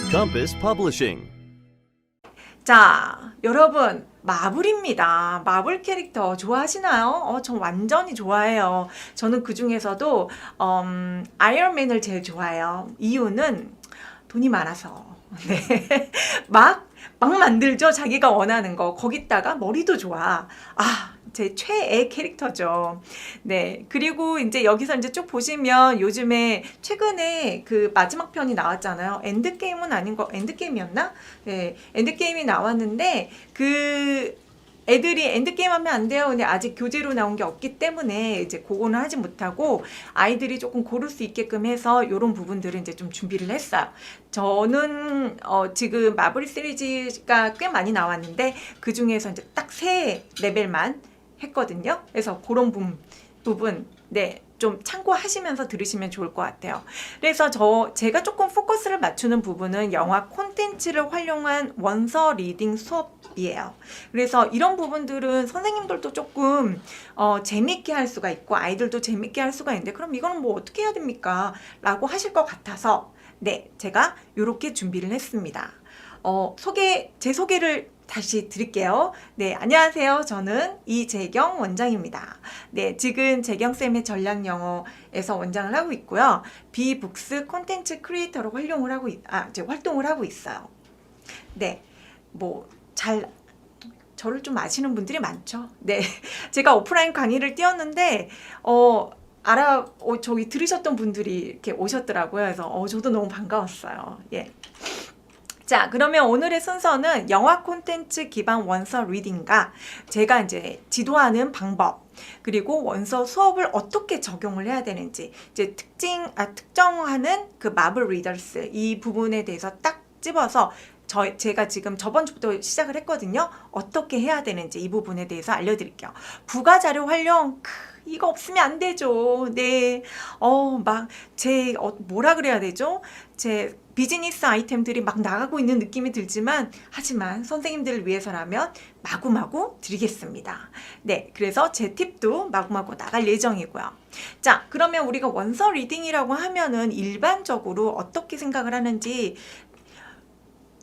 Compass Publishing. 자, 여러분, 마블입니다. 마블 캐릭터 좋아하시나요? 저 완전히 좋아해요. 저는 그 중에서도 아이언맨을 제일 좋아해요. 이유는 돈이 많아서. 네. 막 만들죠. 자기가 원하는 거. 거기다가 머리도 좋아. 제 최애 캐릭터죠. 네. 그리고 이제 여기서 이제 쭉 보시면 요즘에 최근에 그 마지막 편이 나왔잖아요. 엔드게임은 아닌 거, 엔드게임이었나? 네. 엔드게임이 나왔는데 그 애들이 엔드게임 하면 안 돼요. 근데 아직 교재로 나온 게 없기 때문에 이제 그거는 하지 못하고 아이들이 조금 고를 수 있게끔 해서 이런 부분들을 이제 좀 준비를 했어요. 저는 지금 마블 시리즈가 꽤 많이 나왔는데 그 중에서 이제 딱 3레벨만 했거든요. 그래서 그런 부분 네, 좀 참고하시면서 들으시면 좋을 것 같아요. 그래서 제가 조금 포커스를 맞추는 부분은 영화 콘텐츠를 활용한 원서 리딩 수업이에요. 그래서 이런 부분들은 선생님들도 조금 재밌게 할 수가 있고 아이들도 재밌게 할 수가 있는데 그럼 이거는 뭐 어떻게 해야 됩니까? 라고 하실 것 같아서 네, 제가 이렇게 준비를 했습니다. 제 소개를 다시 드릴게요. 네, 안녕하세요. 저는 이재경 원장입니다. 네, 지금 재경쌤의 전략영어에서 원장을 하고 있고요. 비북스 콘텐츠 크리에이터로 활동을 하고 있어요. 네, 저를 좀 아시는 분들이 많죠. 네, 제가 오프라인 강의를 띄웠는데, 저기 들으셨던 분들이 이렇게 오셨더라고요. 그래서, 저도 너무 반가웠어요. 예. 자, 그러면 오늘의 순서는 영화 콘텐츠 기반 원서 리딩과 제가 이제 지도하는 방법, 그리고 원서 수업을 어떻게 적용을 해야 되는지, 이제 특정하는 그 마블 리더스 이 부분에 대해서 딱 집어서 제가 지금 저번 주부터 시작을 했거든요. 어떻게 해야 되는지 이 부분에 대해서 알려드릴게요. 부가자료 활용, 이거 없으면 안 되죠. 네. 뭐라 그래야 되죠? 제 비즈니스 아이템들이 막 나가고 있는 느낌이 들지만, 하지만 선생님들을 위해서라면 마구마구 드리겠습니다. 네. 그래서 제 팁도 마구마구 나갈 예정이고요. 자, 그러면 우리가 원서 리딩이라고 하면은 일반적으로 어떻게 생각을 하는지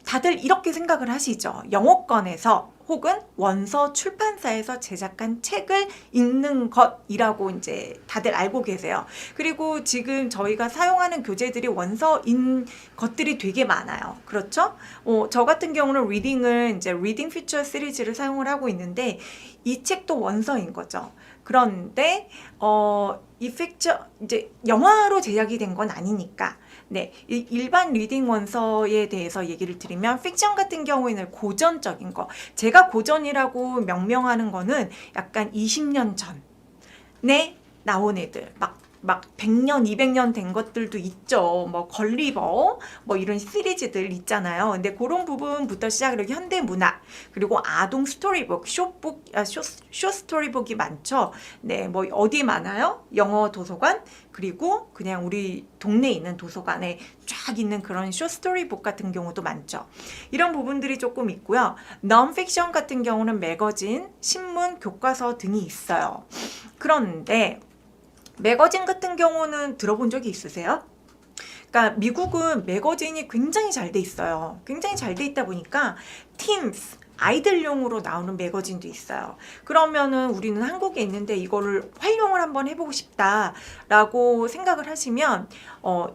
다들 이렇게 생각을 하시죠. 영어권에서 혹은 원서 출판사에서 제작한 책을 읽는 것이라고 이제 다들 알고 계세요. 그리고 지금 저희가 사용하는 교재들이 원서인 것들이 되게 많아요. 그렇죠? 저 같은 경우는 리딩을 이제 리딩 퓨처 시리즈를 사용을 하고 있는데 이 책도 원서인 거죠. 그런데 이 픽처 이제 영화로 제작이 된 건 아니니까 네, 일반 리딩 원서에 대해서 얘기를 드리면 픽션 같은 경우에는 고전적인 거, 제가 고전이라고 명명하는 거는 약간 20년 전에 나온 애들 막 100년, 200년 된 것들도 있죠. 뭐 걸리버, 뭐 이런 시리즈들 있잖아요. 근데 그런 부분부터 시작으로 현대 문학, 그리고 아동 스토리북, 쇼 스토리북이 많죠. 네, 뭐 어디 많아요? 영어 도서관, 그리고 그냥 우리 동네에 있는 도서관에 쫙 있는 그런 쇼 스토리북 같은 경우도 많죠. 이런 부분들이 조금 있고요. non-fiction 같은 경우는 매거진, 신문, 교과서 등이 있어요. 그런데 매거진 같은 경우는 들어본 적이 있으세요? 그러니까 미국은 매거진이 굉장히 잘 돼 있어요. 굉장히 잘 돼 있다 보니까 teens, 아이들용으로 나오는 매거진도 있어요. 그러면은 우리는 한국에 있는데 이거를 활용을 한번 해보고 싶다라고 생각을 하시면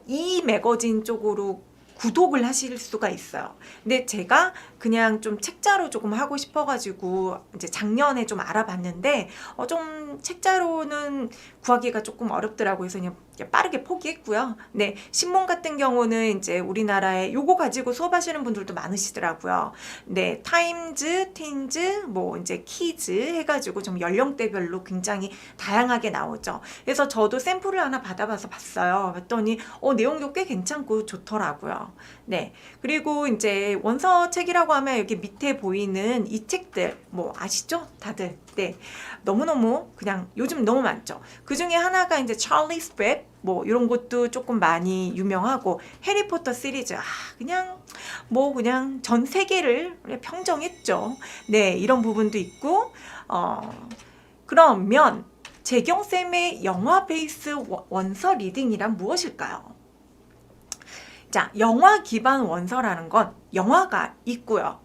이 매거진 쪽으로 구독을 하실 수가 있어요. 근데 제가 그냥 좀 책자로 조금 하고 싶어가지고 이제 작년에 좀 알아봤는데 좀 책자로는 구하기가 조금 어렵더라고요. 그래서 그냥 빠르게 포기했고요. 네, 신문 같은 경우는 이제 우리나라에 요거 가지고 수업하시는 분들도 많으시더라고요. 네, 타임즈, 틴즈, 뭐 이제 키즈 해가지고 좀 연령대별로 굉장히 다양하게 나오죠. 그래서 저도 샘플을 하나 받아봐서 봤어요. 봤더니 내용도 꽤 괜찮고 좋더라고요. 네, 그리고 이제 원서 책이라고 하면 여기 밑에 보이는 이 책들 뭐 아시죠? 다들. 네, 너무너무 그냥 요즘 너무 많죠. 그 중에 하나가 이제 찰리스 웹 뭐 이런 것도 조금 많이 유명하고, 해리포터 시리즈 그냥 전 세계를 평정했죠. 네, 이런 부분도 있고. 그러면 재경쌤의 영화 베이스 원서 리딩이란 무엇일까요? 자, 영화 기반 원서라는 건 영화가 있고요.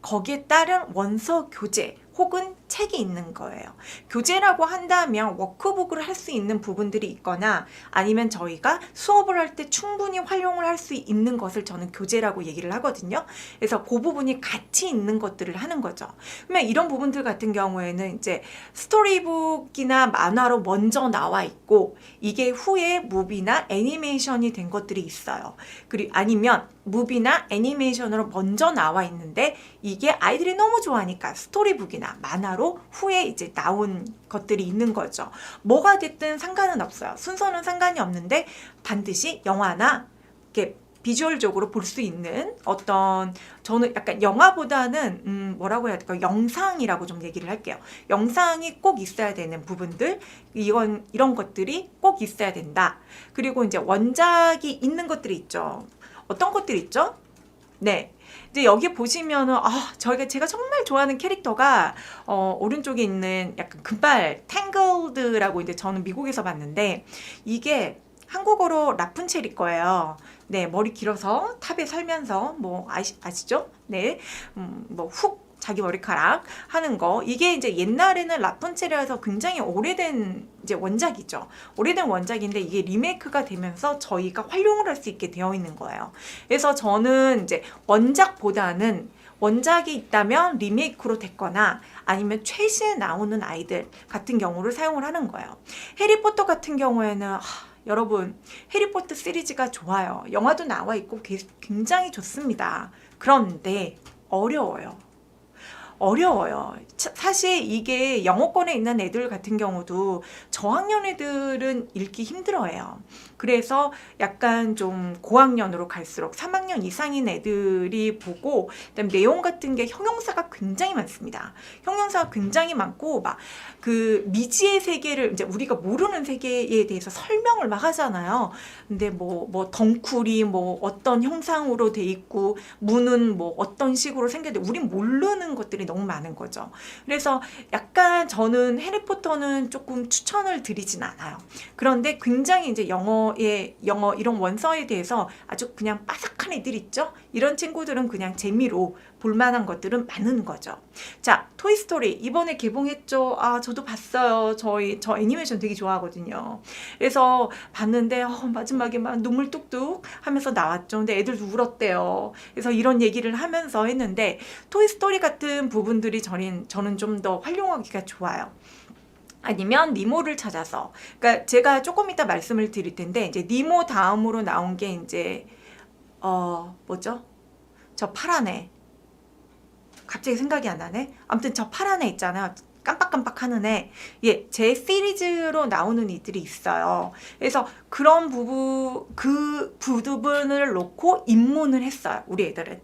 거기에 따른 원서 교재 혹은 책이 있는 거예요. 교재라고 한다면 워크북을 할 수 있는 부분들이 있거나 아니면 저희가 수업을 할 때 충분히 활용을 할 수 있는 것을 저는 교재라고 얘기를 하거든요. 그래서 그 부분이 같이 있는 것들을 하는 거죠. 그러면 이런 부분들 같은 경우에는 이제 스토리북이나 만화로 먼저 나와 있고 이게 후에 무비나 애니메이션이 된 것들이 있어요. 그리고 아니면 무비나 애니메이션으로 먼저 나와 있는데 이게 아이들이 너무 좋아하니까 스토리북이나 만화로 후에 이제 나온 것들이 있는 거죠. 뭐가 됐든 상관은 없어요. 순서는 상관이 없는데 반드시 영화나 이렇게 비주얼적으로 볼 수 있는 어떤, 저는 약간 영화보다는 뭐라고 해야 될까, 영상이라고 좀 얘기를 할게요. 영상이 꼭 있어야 되는 부분들, 이런 것들이 꼭 있어야 된다. 그리고 이제 원작이 있는 것들이 있죠. 어떤 것들이 있죠? 네. 이제 여기 보시면은 제가 정말 좋아하는 캐릭터가 오른쪽에 있는 약간 금발 탱글드라고, 이제 저는 미국에서 봤는데 이게 한국어로 라푼첼일 거예요. 네, 머리 길어서 탑에 살면서 뭐 아시죠? 네, 뭐 훅 자기 머리카락 하는 거, 이게 이제 옛날에는 라푼첼이라서 굉장히 오래된 이제 원작이죠. 오래된 원작인데 이게 리메이크가 되면서 저희가 활용을 할 수 있게 되어 있는 거예요. 그래서 저는 이제 원작보다는 원작이 있다면 리메이크로 됐거나 아니면 최신에 나오는 아이들 같은 경우를 사용을 하는 거예요. 해리포터 같은 경우에는 여러분, 해리포터 시리즈가 좋아요. 영화도 나와 있고 굉장히 좋습니다. 그런데 어려워요. 사실 이게 영어권에 있는 애들 같은 경우도 저학년 애들은 읽기 힘들어해요. 그래서 약간 좀 고학년으로 갈수록 3학년 이상인 애들이 보고, 그다음 내용 같은 게 형용사가 굉장히 많습니다. 형용사가 굉장히 많고 막 그 미지의 세계를 이제 우리가 모르는 세계에 대해서 설명을 막 하잖아요. 근데 뭐 덩쿨이 뭐 어떤 형상으로 돼 있고 문은 뭐 어떤 식으로 생겼는데 우린 모르는 것들이 너무 많은 거죠. 그래서 약간 저는 해리포터는 조금 추천을 드리진 않아요. 그런데 굉장히 이제 영어 이런 원서에 대해서 아주 그냥 빠삭한 애들 있죠? 이런 친구들은 그냥 재미로 볼만한 것들은 많은 거죠. 자, 토이스토리 이번에 개봉했죠. 저도 봤어요. 저 애니메이션 되게 좋아하거든요. 그래서 봤는데 마지막에 막 눈물 뚝뚝 하면서 나왔죠. 근데 애들도 울었대요. 그래서 이런 얘기를 하면서 했는데 토이스토리 같은 부분들이 저는 좀 더 활용하기가 좋아요. 아니면 니모를 찾아서, 그러니까 제가 조금 이따 말씀을 드릴 텐데 이제 니모 다음으로 나온 게 이제 뭐죠? 저 파란 애, 갑자기 생각이 안 나네. 아무튼 저 파란 애 있잖아요. 깜빡깜빡 하는 애. 예, 제 시리즈로 나오는 이들이 있어요. 그래서 그런 부분을 놓고 입문을 했어요. 우리 애들은.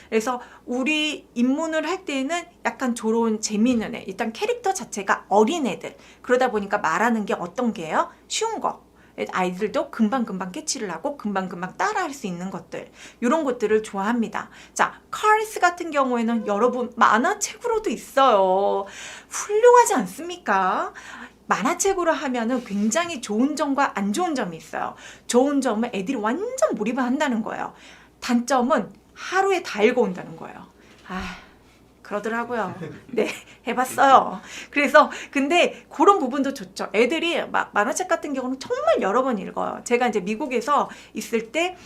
그래서 우리 입문을 할 때는 약간 조론 재미있는 애, 일단 캐릭터 자체가 어린 애들, 그러다 보니까 말하는 게 어떤 게요? 쉬운 거. 아이들도 금방금방 캐치를 하고 금방금방 따라할 수 있는 것들, 이런 것들을 좋아합니다. 자, 카리스 같은 경우에는 여러분 만화책으로도 있어요. 훌륭하지 않습니까? 만화책으로 하면은 굉장히 좋은 점과 안 좋은 점이 있어요. 좋은 점은 애들이 완전 몰입을 한다는 거예요. 단점은 하루에 다 읽어온다는 거예요. 그러더라고요. 네, 해봤어요. 그래서 근데 그런 부분도 좋죠. 애들이 막 만화책 같은 경우는 정말 여러 번 읽어요. 제가 이제 미국에서 있을 때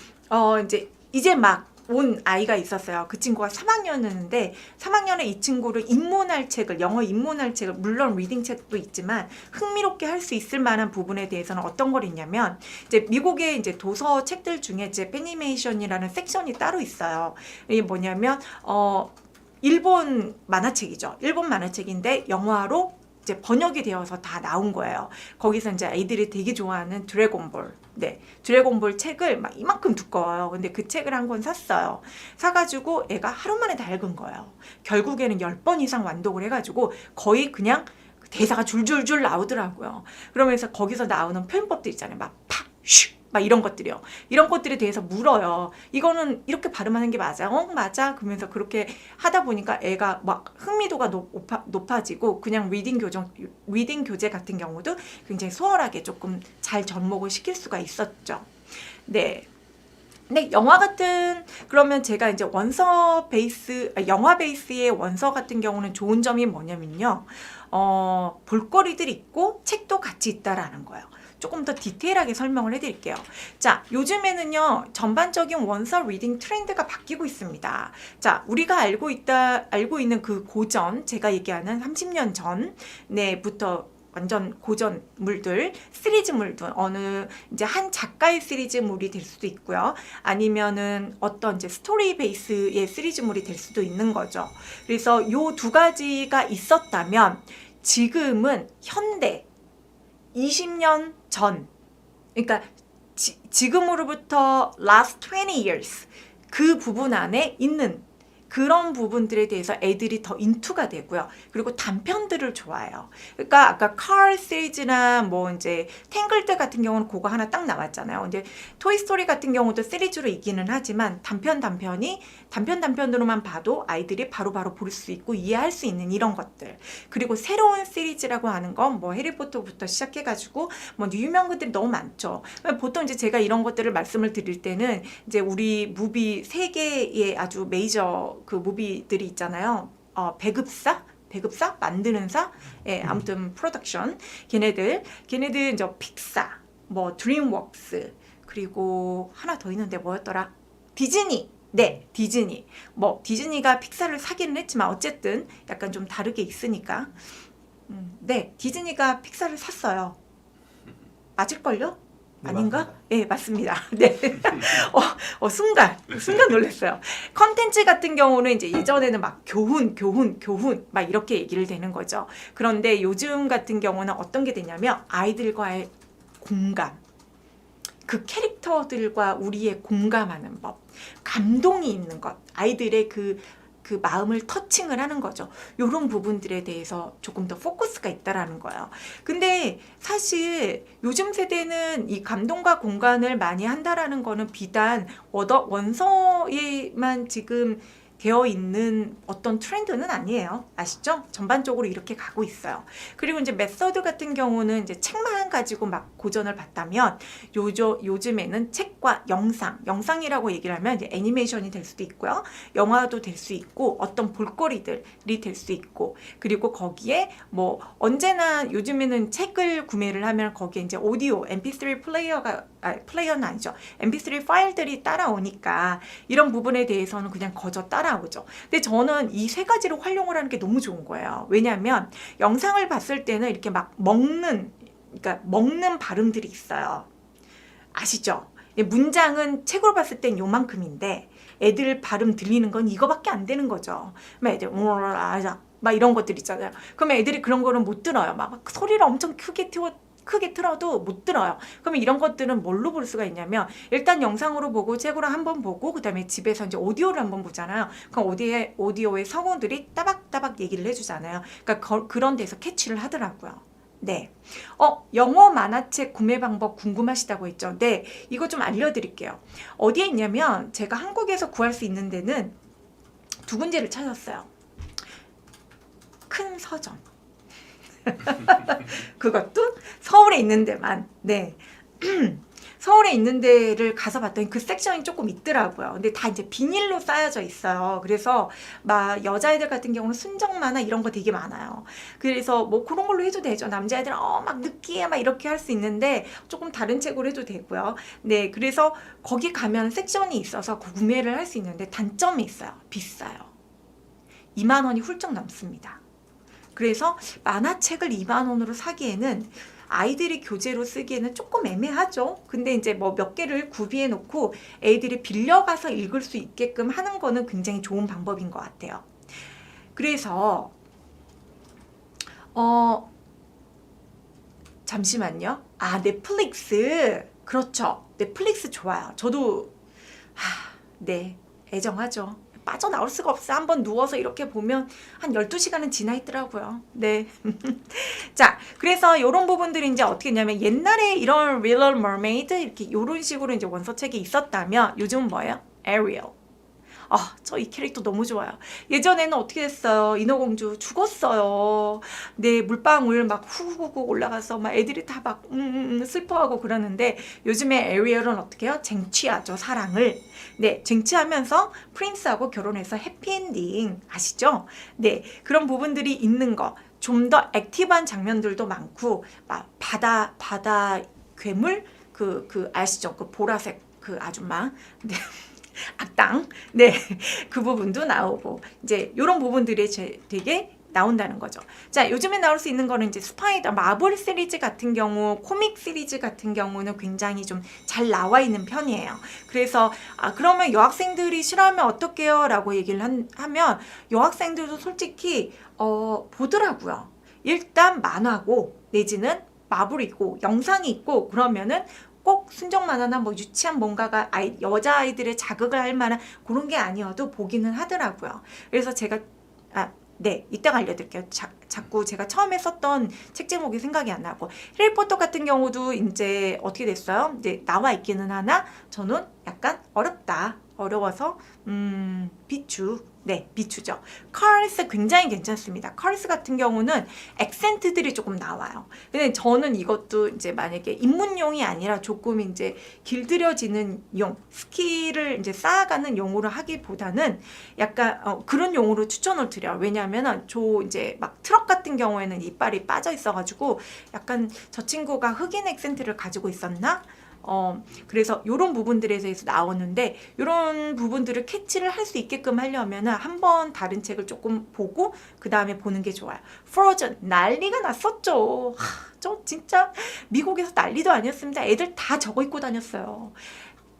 이제 막 온 아이가 있었어요. 그 친구가 3학년이었는데 3학년에 이 친구를 입문할 책을, 영어 입문할 책을, 물론 리딩 책도 있지만 흥미롭게 할 수 있을 만한 부분에 대해서는 어떤 걸 있냐면, 이제 미국의 이제 도서 책들 중에 이제 애니메이션이라는 섹션이 따로 있어요. 이게 뭐냐면 일본 만화책이죠. 일본 만화책인데 영화로 이제 번역이 되어서 다 나온 거예요. 거기서 이제 아이들이 되게 좋아하는 드래곤볼. 네, 드래곤볼 책을 막 이만큼 두꺼워요. 근데 그 책을 한 권 샀어요. 사가지고 애가 하루 만에 다 읽은 거예요. 결국에는 10번 이상 완독을 해가지고 거의 그냥 대사가 줄줄줄 나오더라고요. 그러면서 거기서 나오는 표현법들 있잖아요. 막 팍, 슉, 막 이런 것들이요. 이런 것들에 대해서 물어요. 이거는 이렇게 발음하는 게 맞아? 맞아. 그러면서 그렇게 하다 보니까 애가 막 흥미도가 높아지고 그냥 리딩 교재 같은 경우도 굉장히 수월하게 조금 잘 접목을 시킬 수가 있었죠. 네. 근데 영화 같은 그러면 제가 이제 원서 베이스 영화 베이스의 원서 같은 경우는 좋은 점이 뭐냐면요. 볼거리들이 있고 책도 같이 있다라는 거예요. 조금 더 디테일하게 설명을 해드릴게요. 자, 요즘에는요 전반적인 원서 리딩 트렌드가 바뀌고 있습니다. 자, 우리가 알고 있는 그 고전, 제가 얘기하는 30년 전부터 완전 고전물들, 시리즈물들, 어느 이제 한 작가의 시리즈물이 될 수도 있고요. 아니면은 어떤 이제 스토리 베이스의 시리즈물이 될 수도 있는 거죠. 그래서 요 두 가지가 있었다면 지금은 현대 20년 전, 그러니까 지금으로부터 last 20 years 그 부분 안에 있는 그런 부분들에 대해서 애들이 더 인투가 되고요. 그리고 단편들을 좋아해요. 그러니까 아까 car 시리즈나 뭐 이제 탱글드 같은 경우는 그거 하나 딱 나왔잖아요. 근데 토이스토리 같은 경우도 시리즈로 있기는 하지만 단편으로만 봐도 아이들이 바로바로 볼 수 있고 이해할 수 있는 이런 것들. 그리고 새로운 시리즈라고 하는 건 뭐 해리포터부터 시작해가지고 뭐 유명한 것들이 너무 많죠. 보통 이제 제가 이런 것들을 말씀을 드릴 때는 이제 우리 무비 세계의 아주 메이저 그 무비들이 있잖아요. 배급사 만드는 사, 예, 아무튼 프로덕션, 걔네들 이제 픽사, 뭐 드림웍스, 그리고 하나 더 있는데 뭐였더라? 디즈니. 네, 디즈니. 뭐 디즈니가 픽사를 사기는 했지만 어쨌든 약간 좀 다르게 있으니까. 네, 디즈니가 픽사를 샀어요. 맞을걸요? 아닌가? 네, 맞습니다. 네. 순간 놀랐어요. 컨텐츠 같은 경우는 이제 예전에는 막 교훈 막 이렇게 얘기를 되는 거죠. 그런데 요즘 같은 경우는 어떤 게 되냐면 아이들과의 공감, 그 캐릭터들과 우리의 공감하는 법, 감동이 있는 것, 아이들의 그 마음을 터칭을 하는 거죠. 이런 부분들에 대해서 조금 더 포커스가 있다라는 거예요. 근데 사실 요즘 세대는 이 감동과 공감을 많이 한다라는 거는 비단 원서에만 지금 되어 있는 어떤 트렌드는 아니에요. 아시죠? 전반적으로 이렇게 가고 있어요. 그리고 이제 메서드 같은 경우는 이제 책만 가지고 막 고전을 봤다면 요즘에는 책과 영상이라고 얘기를 하면 이제 애니메이션이 될 수도 있고요. 영화도 될 수 있고 어떤 볼거리들이 될 수 있고 그리고 거기에 뭐 언제나 요즘에는 책을 구매를 하면 거기에 이제 오디오, MP3 플레이어는 아니죠. MP3 파일들이 따라오니까 이런 부분에 대해서는 그냥 거저 따라오죠. 근데 저는 이 세 가지를 활용을 하는 게 너무 좋은 거예요. 왜냐하면 영상을 봤을 때는 이렇게 막 먹는 발음들이 있어요. 아시죠? 문장은 책으로 봤을 땐 요만큼인데 애들 발음 들리는 건 이거밖에 안 되는 거죠. 막 애들 막 이런 것들 있잖아요. 그러면 애들이 그런 거는 못 들어요. 막 소리를 엄청 크게 틀어도 못 들어요. 그러면 이런 것들은 뭘로 볼 수가 있냐면 일단 영상으로 보고 책으로 한번 보고 그다음에 집에서 이제 오디오를 한번 보잖아요. 그럼 오디오의 성우들이 따박따박 얘기를 해주잖아요. 그러니까 그런 데서 캐치를 하더라고요. 네. 영어 만화책 구매 방법 궁금하시다고 했죠. 네. 이거 좀 알려드릴게요. 어디에 있냐면 제가 한국에서 구할 수 있는 데는 두 군데를 찾았어요. 큰 서점. 그것도 서울에 있는 데만. 네. 서울에 있는 데를 가서 봤더니 그 섹션이 조금 있더라고요. 근데 다 이제 비닐로 쌓여져 있어요. 그래서 막 여자애들 같은 경우는 순정 만화 이런 거 되게 많아요. 그래서 뭐 그런 걸로 해도 되죠. 남자애들은 막 느끼해 막 이렇게 할 수 있는데 조금 다른 책으로 해도 되고요. 네, 그래서 거기 가면 섹션이 있어서 구매를 할 수 있는데 단점이 있어요. 비싸요. 2만 원이 훌쩍 넘습니다. 그래서 만화책을 2만 원으로 사기에는 아이들이 교재로 쓰기에는 조금 애매하죠. 근데 이제 뭐 몇 개를 구비해 놓고 애들이 빌려가서 읽을 수 있게끔 하는 거는 굉장히 좋은 방법인 것 같아요. 그래서 잠시만요. 넷플릭스. 그렇죠. 넷플릭스 좋아요. 저도 네, 애정하죠. 빠져나올 수가 없어요. 한번 누워서 이렇게 보면 한 12시간은 지나 있더라고요. 네. 자, 그래서 이런 부분들이 이제 어떻게 했냐면 옛날에 이런 Little Mermaid 이렇게 이런 식으로 이제 원서책이 있었다면 요즘은 뭐예요? Ariel. 저 이 캐릭터 너무 좋아요. 예전에는 어떻게 됐어요? 인어공주 죽었어요. 네, 물방울 막 후후후 올라가서 막 애들이 다 막 슬퍼하고 그러는데 요즘에 에리얼은 어떻게 해요? 쟁취하죠, 사랑을. 네, 쟁취하면서 프린스하고 결혼해서 해피엔딩 아시죠? 네, 그런 부분들이 있는 거. 좀 더 액티브한 장면들도 많고 막 바다 괴물 아시죠? 그 보라색 그 아줌마. 네. 악당. 네. 그 부분도 나오고 이제 이런 부분들이 되게 나온다는 거죠. 자, 요즘에 나올 수 있는 거는 이제 마블 시리즈 같은 경우, 코믹 시리즈 같은 경우는 굉장히 좀 잘 나와 있는 편이에요. 그래서 그러면 여학생들이 싫어하면 어떡해요? 라고 얘기를 하면 여학생들도 솔직히 보더라고요. 일단 만화고 내지는 마블이고 영상이 있고 그러면은 꼭 순정 만화나 뭐 유치한 뭔가가 여자아이들의 자극을 할 만한 그런 게 아니어도 보기는 하더라고요. 그래서 제가 네, 이따가 알려드릴게요. 자꾸 제가 처음에 썼던 책 제목이 생각이 안 나고 해리포터 같은 경우도 이제 어떻게 됐어요? 이제 나와 있기는 하나 저는 약간 어려워서 비추. 네, 비추죠. 카리스 굉장히 괜찮습니다. 카리스 같은 경우는 액센트들이 조금 나와요. 근데 저는 이것도 이제 만약에 입문용이 아니라 조금 이제 길들여지는 용, 스킬을 이제 쌓아가는 용으로 하기보다는 약간 그런 용으로 추천을 드려요. 왜냐하면 저 이제 막 트럭 같은 경우에는 이빨이 빠져 있어가지고 약간 저 친구가 흑인 액센트를 가지고 있었나? 그래서 이런 부분들에 대해서 나오는데 이런 부분들을 캐치를 할 수 있게끔 하려면 한번 다른 책을 조금 보고 그 다음에 보는 게 좋아요. 프로즌 난리가 났었죠. 저 진짜 미국에서 난리도 아니었습니다. 애들 다 저거 입고 다녔어요.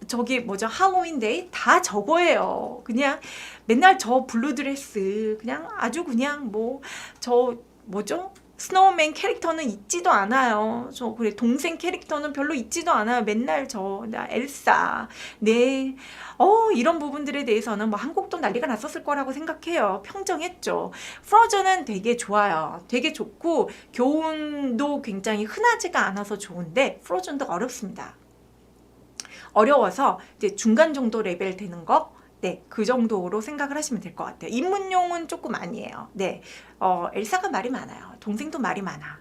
저기 뭐죠? 할로윈데이 다 저거예요. 그냥 맨날 저 블루드레스 그냥 아주 그냥 저 뭐죠? 스노우맨 캐릭터는 있지도 않아요. 그래 동생 캐릭터는 별로 있지도 않아요. 맨날 나 엘사. 네. 이런 부분들에 대해서는 뭐 한국도 난리가 났었을 거라고 생각해요. 평정했죠. 프로즌은 되게 좋아요. 되게 좋고 교훈도 굉장히 흔하지가 않아서 좋은데 프로즌도 어렵습니다. 어려워서 이제 중간 정도 레벨 되는 거 네, 그 정도로 생각을 하시면 될 것 같아요. 입문용은 조금 아니에요. 네, 엘사가 말이 많아요. 동생도 말이 많아.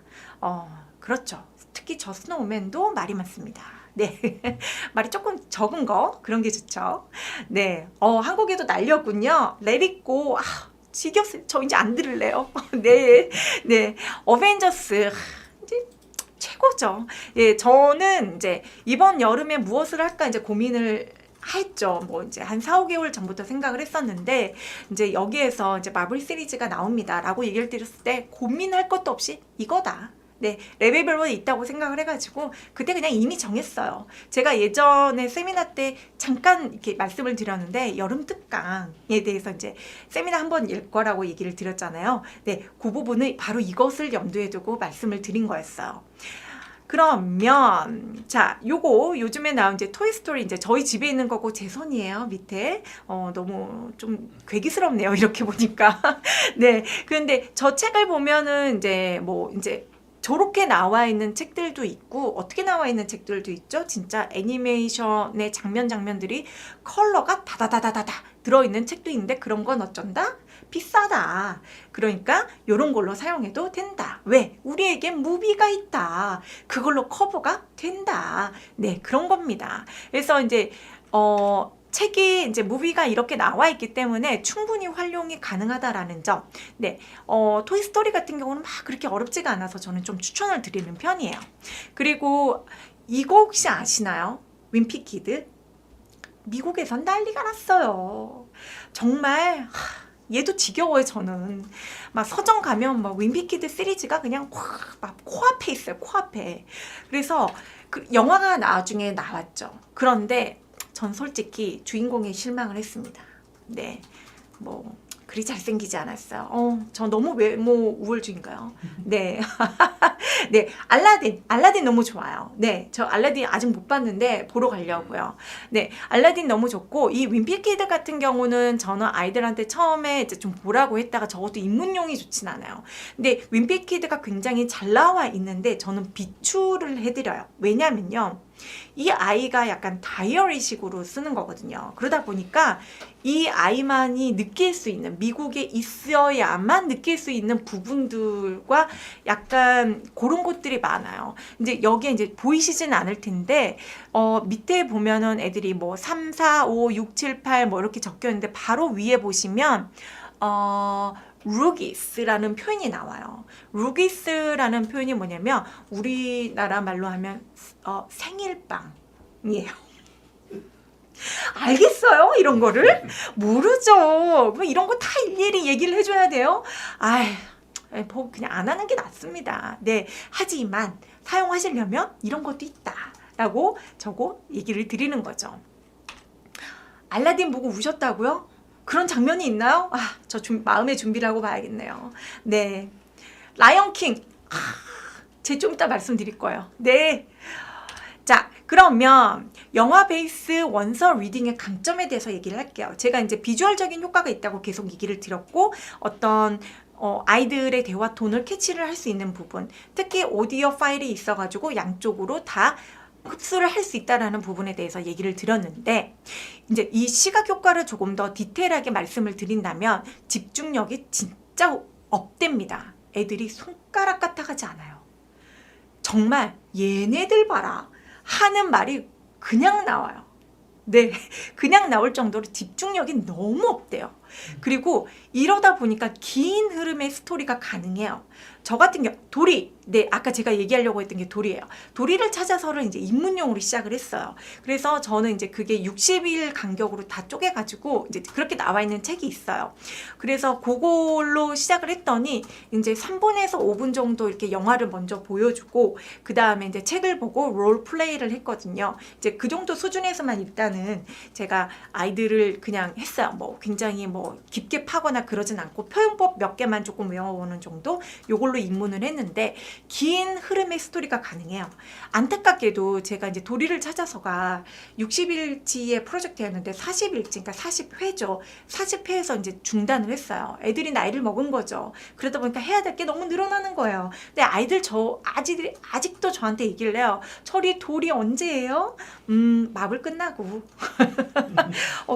그렇죠. 특히 저 스노우맨도 말이 많습니다. 네, 말이 조금 적은 거 그런 게 좋죠. 네, 한국에도 날렸군요. 레릿고 지겹어요. 저 이제 안 들을래요. 네, 네, 어벤져스. 이제 최고죠. 예, 저는 이제 이번 여름에 무엇을 할까 이제 고민을 했죠. 뭐 이제 한 4, 5개월 전부터 생각을 했었는데 이제 여기에서 이제 마블 시리즈가 나옵니다라고 얘기를 드렸을 때 고민할 것도 없이 이거다. 네, 레벨별로 있다고 생각을 해가지고 그때 그냥 이미 정했어요. 제가 예전에 세미나 때 잠깐 이렇게 말씀을 드렸는데 여름 특강에 대해서 이제 세미나 한번 일 거라고 얘기를 드렸잖아요. 네, 그 부분을 바로 이것을 염두에 두고 말씀을 드린 거였어요. 그러면 자, 요거 요즘에 나온 이제 토이스토리 이제 저희 집에 있는 거고 제 손이에요. 밑에 너무 좀 괴기스럽네요. 이렇게 보니까 네, 그런데 저 책을 보면은 이제 이제 저렇게 나와 있는 책들도 있고 어떻게 나와 있는 책들도 있죠. 진짜 애니메이션의 장면들이 컬러가 다다다다다다 들어있는 책도 있는데 그런 건 어쩐다? 비싸다. 그러니까 이런 걸로 사용해도 된다. 왜? 우리에겐 무비가 있다. 그걸로 커버가 된다. 네, 그런 겁니다. 그래서 이제 책이 이제 무비가 이렇게 나와 있기 때문에 충분히 활용이 가능하다라는 점. 네, 토이스토리 같은 경우는 막 그렇게 어렵지가 않아서 저는 좀 추천을 드리는 편이에요. 그리고 이거 혹시 아시나요? 윈피키드? 미국에선 난리가 났어요. 정말 얘도 지겨워요. 저는 막 서점 가면 막 윈피키드 시리즈가 그냥 막 코앞에 있어요. 코앞에. 그래서 그 영화가 나중에 나왔죠. 그런데 전 솔직히 주인공에 실망을 했습니다. 네, 그리 잘생기지 않았어요. 저 너무 외모 우월주의인가요? 네. 네, 알라딘 너무 좋아요. 네, 저 알라딘 아직 못 봤는데 보러 가려고요. 네, 알라딘 너무 좋고 이 윈피키드 같은 경우는 저는 아이들한테 처음에 이제 좀 보라고 했다가 저것도 입문용이 좋진 않아요. 근데 윈피키드가 굉장히 잘 나와 있는데 저는 비추를 해드려요. 왜냐면요. 이 아이가 약간 다이어리식으로 쓰는 거거든요. 그러다 보니까 이 아이만이 느낄 수 있는, 미국에 있어야만 느낄 수 있는 부분들과 약간 그런 것들이 많아요. 이제 여기에 이제 보이시진 않을 텐데, 밑에 보면은 애들이 뭐 3, 4, 5, 6, 7, 8 뭐 이렇게 적혀 있는데, 바로 위에 보시면, 루기스라는 표현이 나와요. 루기스라는 표현이 뭐냐면 우리나라 말로 하면 생일빵이에요. 알겠어요? 이런 거를? 모르죠. 뭐 이런 거 다 일일이 얘기를 해줘야 돼요? 그냥 안 하는 게 낫습니다. 네, 하지만 사용하시려면 이런 것도 있다라고 저거 얘기를 드리는 거죠. 알라딘 보고 우셨다고요? 그런 장면이 있나요? 저 마음의 준비를 하고 봐야겠네요. 네. 라이언킹. 제 좀 이따 말씀드릴 거예요. 네. 자, 그러면 영화 베이스 원서 리딩의 강점에 대해서 얘기를 할게요. 제가 이제 비주얼적인 효과가 있다고 계속 얘기를 드렸고, 어떤 아이들의 대화 톤을 캐치를 할 수 있는 부분, 특히 오디오 파일이 있어가지고 양쪽으로 다 흡수를 할 수 있다는 부분에 대해서 얘기를 드렸는데, 이제 이 시각 효과를 조금 더 디테일하게 말씀을 드린다면 집중력이 진짜 업됩니다. 애들이 손가락 까딱하지 않아요. 정말 얘네들 봐라 하는 말이 그냥 나와요. 네, 그냥 나올 정도로 집중력이 너무 없대요. 그리고 이러다 보니까 긴 흐름의 스토리가 가능해요. 저 같은 경우 도리, 네, 아까 제가 얘기하려고 했던 게 도리예요. 도리를 찾아서를 이제 입문용으로 시작을 했어요. 그래서 저는 이제 그게 60일 간격으로 다 쪼개가지고 이제 그렇게 나와 있는 책이 있어요. 그래서 그걸로 시작을 했더니 이제 3분에서 5분 정도 이렇게 영화를 먼저 보여주고, 그 다음에 이제 책을 보고 롤 플레이를 했거든요. 이제 그 정도 수준에서만 일단은 제가 아이들을 그냥 했어요. 뭐 굉장히 뭐 깊게 파거나 그러진 않고 표현법 몇 개만 조금 외워보는 정도, 요걸로 입문을 했는데 긴 흐름의 스토리가 가능해요. 안타깝게도 제가 이제 도리를 찾아서가 60일치의 프로젝트였는데 40일치, 그러니까 40회죠. 40회에서 이제 중단을 했어요. 애들이 나이를 먹은 거죠. 그러다 보니까 해야 될 게 너무 늘어나는 거예요. 근데 아이들이 아직도 저한테 얘기를 해요. 철이 도리 언제예요? 마블 끝나고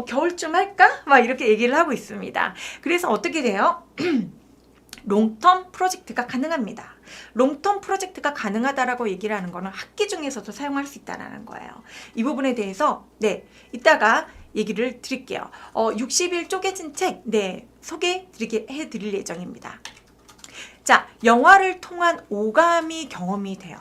겨울쯤 할까? 막 이렇게 얘기를 하고 있습니다. 그래서 어떻게 돼요? 롱텀 프로젝트가 가능합니다. 롱텀 프로젝트가 가능하다라고 얘기를 하는 거는 학기 중에서도 사용할 수 있다는 거예요. 이 부분에 대해서 네, 이따가 얘기를 드릴게요. 60일 쪼개진 책, 네, 해드릴 예정입니다. 자, 영화를 통한 오감이 경험이 돼요.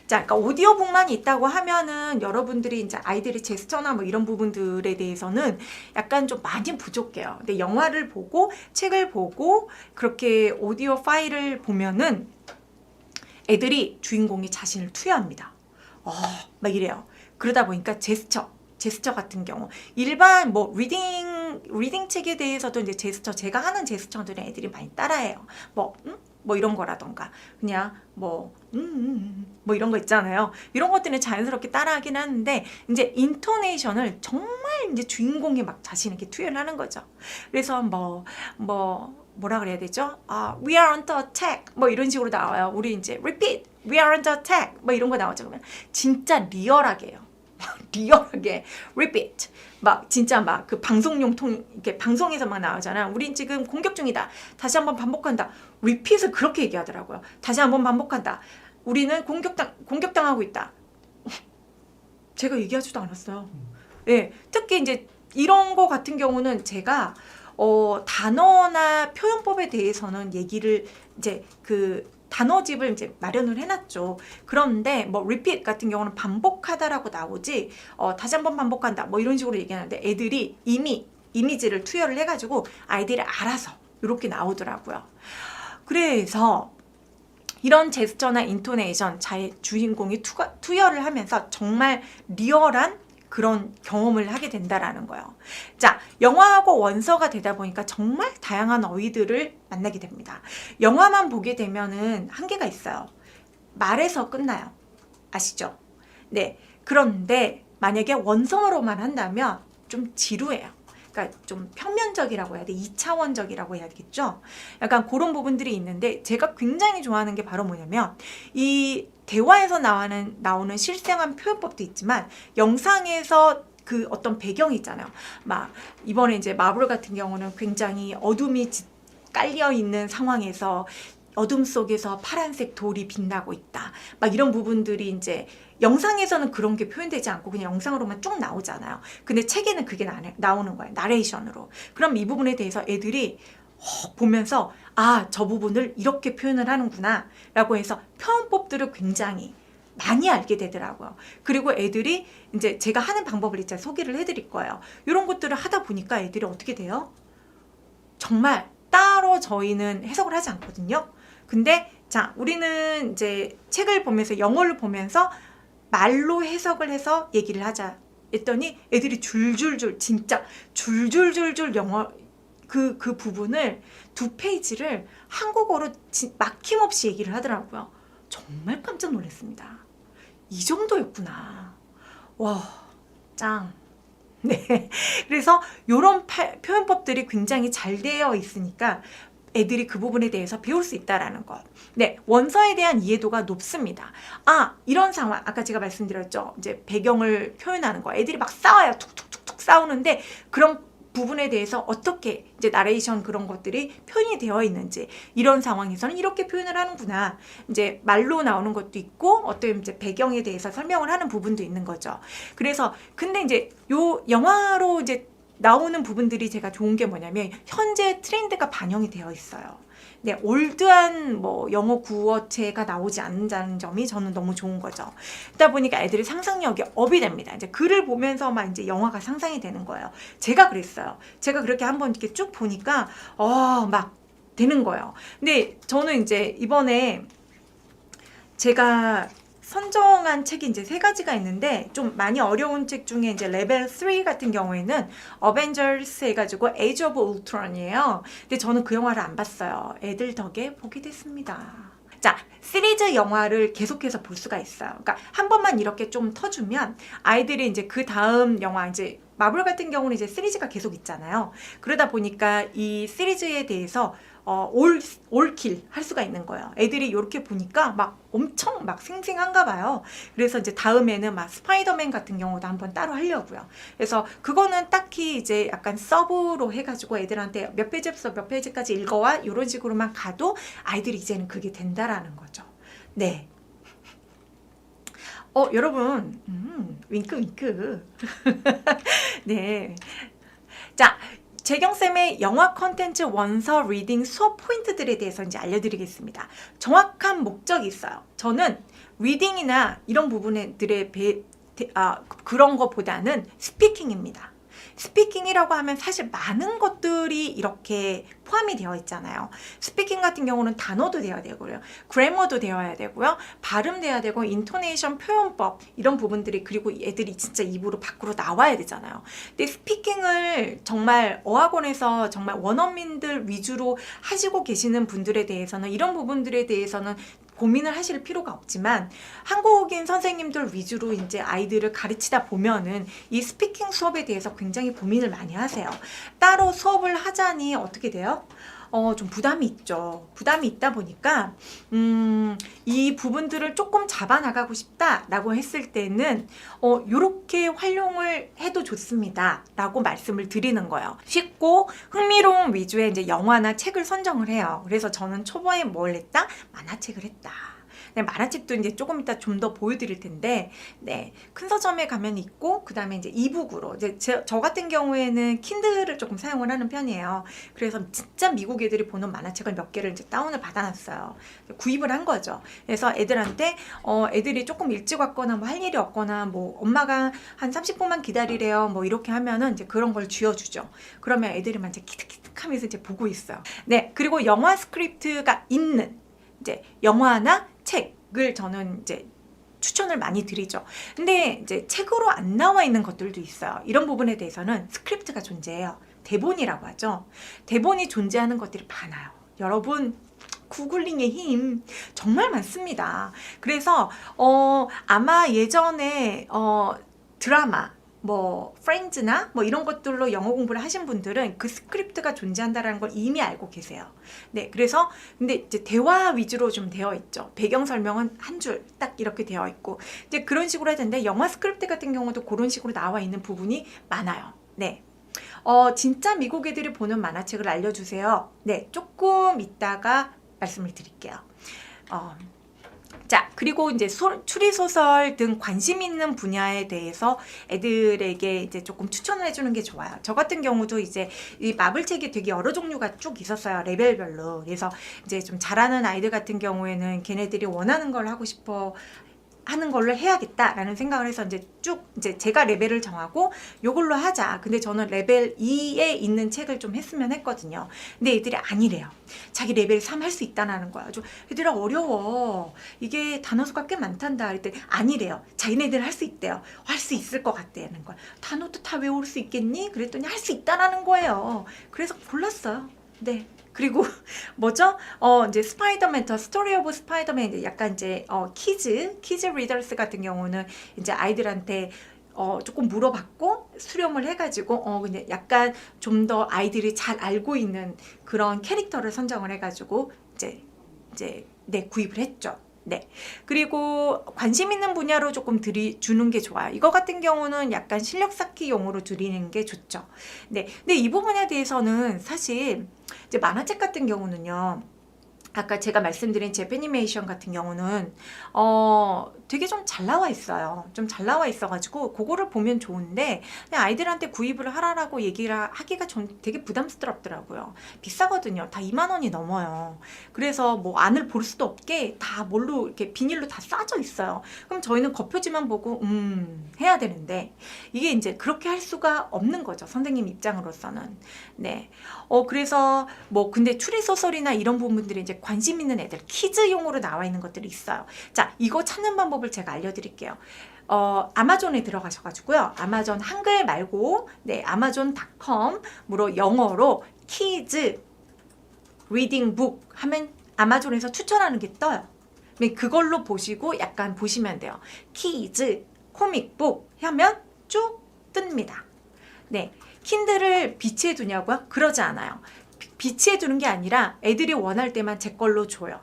자, 그러니까 오디오북만 있다고 하면은 여러분들이 이제 아이들의 제스처나 뭐 이런 부분들에 대해서는 약간 좀 많이 부족해요. 근데 영화를 보고 책을 보고 그렇게 오디오 파일을 보면은 애들이 주인공이 자신을 투여합니다. 막 이래요. 그러다 보니까 제스처 같은 경우 일반 뭐 리딩 책에 대해서도 이제 제가 하는 제스처들은 애들이 많이 따라해요. 뭐 이런 거라던가 그냥 뭐 이런 거 있잖아요. 이런 것들은 자연스럽게 따라하긴 하는데 이제 인토네이션을 정말 이제 주인공이 막 자신에게 투여를 하는 거죠. 그래서 뭐라 그래야 되죠? We are under attack 뭐 이런 식으로 나와요. 우리 이제 repeat, we are under attack 뭐 이런 거 나오죠. 그러면 진짜 리얼하게 해요. 리얼하게 repeat 막 진짜 막 그 방송용 이렇게 방송에서 막 나오잖아. 우린 지금 공격 중이다. 다시 한번 반복한다. repeat을 그렇게 얘기하더라고요. 다시 한번 반복한다. 우리는 공격당하고 있다. 제가 얘기하지도 않았어요. 예, 특히 이제 이런 거 같은 경우는 제가 단어나 표현법에 대해서는 얘기를 이제 그 단어집을 이제 마련을 해놨죠. 그런데 뭐 repeat 같은 경우는 반복하다라고 나오지 다시 한번 반복한다 뭐 이런 식으로 얘기하는데 애들이 이미 이미지를 투여를 해가지고 아이들이 알아서 이렇게 나오더라고요. 그래서 이런 제스처나 인토네이션 주인공이 투여를 하면서 정말 리얼한 그런 경험을 하게 된다라는 거예요. 자, 영화하고 원서가 되다 보니까 정말 다양한 어휘들을 만나게 됩니다. 영화만 보게 되면은 한계가 있어요. 말에서 끝나요. 아시죠? 네. 그런데 만약에 원서로만 한다면 좀 지루해요. 그러니까 좀 평면적이라고 해야 돼. 2차원적이라고 해야 되겠죠? 약간 그런 부분들이 있는데 제가 굉장히 좋아하는 게 바로 뭐냐면 이 대화에서 나오는 실생활 표현법도 있지만 영상에서 그 어떤 배경이 있잖아요. 막 이번에 이제 마블 같은 경우는 굉장히 어둠이 깔려 있는 상황에서 어둠 속에서 파란색 돌이 빛나고 있다. 막 이런 부분들이 이제 영상에서는 그런 게 표현되지 않고 그냥 영상으로만 쭉 나오잖아요. 근데 책에는 그게 나오는 거예요. 나레이션으로. 그럼 이 부분에 대해서 애들이 보면서 아, 저 부분을 이렇게 표현을 하는구나 라고 해서 표현법들을 굉장히 많이 알게 되더라고요. 그리고 애들이 이제 제가 하는 방법을 이제 소개를 해드릴 거예요. 이런 것들을 하다 보니까 애들이 어떻게 돼요? 정말 따로 저희는 해석을 하지 않거든요. 근데 자, 우리는 이제 책을 보면서 영어를 보면서 말로 해석을 해서 얘기를 하자 했더니 애들이 줄줄줄 진짜 줄줄줄줄 영어 그 부분을 2페이지를 한국어로 막힘없이 얘기를 하더라고요. 정말 깜짝 놀랐습니다. 이 정도였구나. 와, 짱. 네. 그래서 이런 표현법들이 굉장히 잘 되어 있으니까 애들이 그 부분에 대해서 배울 수 있다라는 것. 네, 원서에 대한 이해도가 높습니다. 아, 이런 상황. 아까 제가 말씀드렸죠. 이제 배경을 표현하는 거. 애들이 막 싸워요. 툭툭툭툭 싸우는데 그런 부분에 대해서 어떻게 이제 나레이션 그런 것들이 표현이 되어 있는지 이런 상황에서는 이렇게 표현을 하는구나. 이제 말로 나오는 것도 있고 어떤 이제 배경에 대해서 설명을 하는 부분도 있는 거죠. 그래서 근데 이제 요 영화로 이제 나오는 부분들이 제가 좋은 게 뭐냐면 현재 트렌드가 반영이 되어 있어요. 네, 올드한 뭐 영어 구어체가 나오지 않는다는 점이 저는 너무 좋은 거죠. 그러다 보니까 애들이 상상력이 업이 됩니다. 이제 글을 보면서 막 이제 영화가 상상이 되는 거예요. 제가 그랬어요. 제가 그렇게 한번 이렇게 쭉 보니까 막 되는 거예요. 근데 저는 이제 이번에 제가 선정한 책이 이제 3가지가 있는데 좀 많이 어려운 책 중에 이제 레벨 3 같은 경우에는 어벤져스 해가지고 에이지 오브 울트론이에요. 근데 저는 그 영화를 안 봤어요. 애들 덕에 보게 됐습니다. 자, 시리즈 영화를 계속해서 볼 수가 있어요. 그러니까 한 번만 이렇게 좀 터주면 아이들이 이제 그 다음 영화 이제 마블 같은 경우는 이제 시리즈가 계속 있잖아요. 그러다 보니까 이 시리즈에 대해서 올킬 할 수가 있는 거예요. 애들이 이렇게 보니까 막 엄청 막 생생한가 봐요. 그래서 이제 다음에는 막 스파이더맨 같은 경우도 한번 따로 하려고요. 그래서 그거는 딱히 이제 약간 서브로 해가지고 애들한테 몇 페이지부터 몇 페이지까지 읽어와 이런 식으로만 가도 아이들이 이제는 그게 된다라는 거죠. 네. 여러분, 윙크 윙크. 네. 자, 재경쌤의 영화 컨텐츠 원서 리딩 수업 포인트들에 대해서 이제 알려드리겠습니다. 정확한 목적이 있어요. 저는 리딩이나 이런 부분들의 그런 것보다는 스피킹입니다. 스피킹이라고 하면 사실 많은 것들이 이렇게 포함이 되어 있잖아요. 스피킹 같은 경우는 단어도 되어야 되고요. 그래머도 되어야 되고요. 발음 돼야 되고 인토네이션 표현법 이런 부분들이 그리고 애들이 진짜 입으로 밖으로 나와야 되잖아요. 근데 스피킹을 정말 어학원에서 정말 원어민들 위주로 하시고 계시는 분들에 대해서는 이런 부분들에 대해서는 고민을 하실 필요가 없지만 한국인 선생님들 위주로 이제 아이들을 가르치다 보면은 이 스피킹 수업에 대해서 굉장히 고민을 많이 하세요. 따로 수업을 하자니 어떻게 돼요? 좀 부담이 있죠. 부담이 있다 보니까 이 부분들을 조금 잡아나가고 싶다라고 했을 때는 요렇게 활용을 해도 좋습니다 라고 말씀을 드리는 거예요. 쉽고 흥미로운 위주의 이제 영화나 책을 선정을 해요. 그래서 저는 초보에 뭘 했다? 만화책을 했다. 네, 만화책도 이제 조금 이따 좀 더 보여드릴 텐데, 네, 큰 서점에 가면 있고, 그 다음에 이제 이북으로, 이제 저 같은 경우에는 킨들을 조금 사용을 하는 편이에요. 그래서 진짜 미국 애들이 보는 만화책을 몇 개를 이제 다운을 받아놨어요. 구입을 한 거죠. 그래서 애들한테, 애들이 조금 일찍 왔거나, 뭐 할 일이 없거나, 뭐 엄마가 한 30분만 기다리래요. 뭐 이렇게 하면은 이제 그런 걸 쥐어주죠. 그러면 애들이만 이제 키득키득 하면서 이제 보고 있어요. 네, 그리고 영화 스크립트가 있는, 이제 영화나 책을 저는 이제 추천을 많이 드리죠. 근데 이제 책으로 안 나와 있는 것들도 있어요. 이런 부분에 대해서는 스크립트가 존재해요. 대본이라고 하죠. 대본이 존재하는 것들이 많아요. 여러분, 구글링의 힘 정말 많습니다. 그래서 아마 예전에 드라마 뭐 프렌즈나 뭐 이런 것들로 영어 공부를 하신 분들은 그 스크립트가 존재한다라는 걸 이미 알고 계세요. 네, 그래서 근데 이제 대화 위주로 좀 되어 있죠. 배경 설명은 한 줄 딱 이렇게 되어 있고 이제 그런 식으로 해야 되는데 영화 스크립트 같은 경우도 그런 식으로 나와 있는 부분이 많아요. 네. 진짜 미국 애들이 보는 만화책을 알려주세요. 네, 조금 이따가 말씀을 드릴게요. 자, 그리고 이제 추리소설 등 관심 있는 분야에 대해서 애들에게 이제 조금 추천을 해주는 게 좋아요. 저 같은 경우도 이제 이 마블책이 되게 여러 종류가 쭉 있었어요. 레벨별로. 그래서 이제 좀 잘하는 아이들 같은 경우에는 걔네들이 원하는 걸 하고 싶어 하는 걸로 해야겠다라는 생각을 해서 이제 제가 레벨을 정하고 요걸로 하자. 근데 저는 레벨 2에 있는 책을 좀 했으면 했거든요. 근데 애들이 아니래요. 자기 레벨 3 할 수 있다라는 거야. 애들아 어려워. 이게 단어 수가 꽤 많단다. 그랬더니 아니래요. 자기네들 할 수 있대요. 할 수 있을 것 같대는 거야. 단어도 다 외울 수 있겠니? 그랬더니 할 수 있다라는 거예요. 그래서 골랐어요. 네. 그리고 뭐죠? 이제 스파이더맨 더 스토리 오브 스파이더맨 이제 약간 이제 키즈 리더스 같은 경우는 이제 아이들한테 조금 물어봤고 수렴을 해가지고 근데 약간 좀 더 아이들이 잘 알고 있는 그런 캐릭터를 선정을 해가지고 이제 네, 구입을 했죠. 네. 그리고 관심 있는 분야로 조금 주는 게 좋아요. 이거 같은 경우는 약간 실력 쌓기용으로 드리는 게 좋죠. 네. 근데 이 부분에 대해서는 사실 이제 만화책 같은 경우는요. 아까 제가 말씀드린 제페니메이션 같은 경우는 되게 좀 잘 나와 있어요. 좀 잘 나와 있어가지고 그거를 보면 좋은데 그냥 아이들한테 구입을 하라고 얘기를 하기가 좀 되게 부담스럽더라고요. 비싸거든요. 다 2만 원이 넘어요. 그래서 뭐 안을 볼 수도 없게 다 뭘로 이렇게 비닐로 다 싸져 있어요. 그럼 저희는 겉표지만 보고 해야 되는데 이게 이제 그렇게 할 수가 없는 거죠. 선생님 입장으로서는. 네. 그래서 뭐 근데 추리소설이나 이런 부분들이 이제 관심 있는 애들 키즈용으로 나와 있는 것들이 있어요. 자, 이거 찾는 방법을 제가 알려드릴게요. 아마존에 들어가셔가지고요. 아마존 한글 말고 네, 아마존.com으로 영어로 키즈 리딩 북 하면 아마존에서 추천하는 게 떠요. 그걸로 보시고 약간 보시면 돼요. 키즈 코믹북 하면 쭉 뜹니다. 네, 킨들을 비치해 두냐고요? 그러지 않아요. 비치해 두는 게 아니라 애들이 원할 때만 제 걸로 줘요.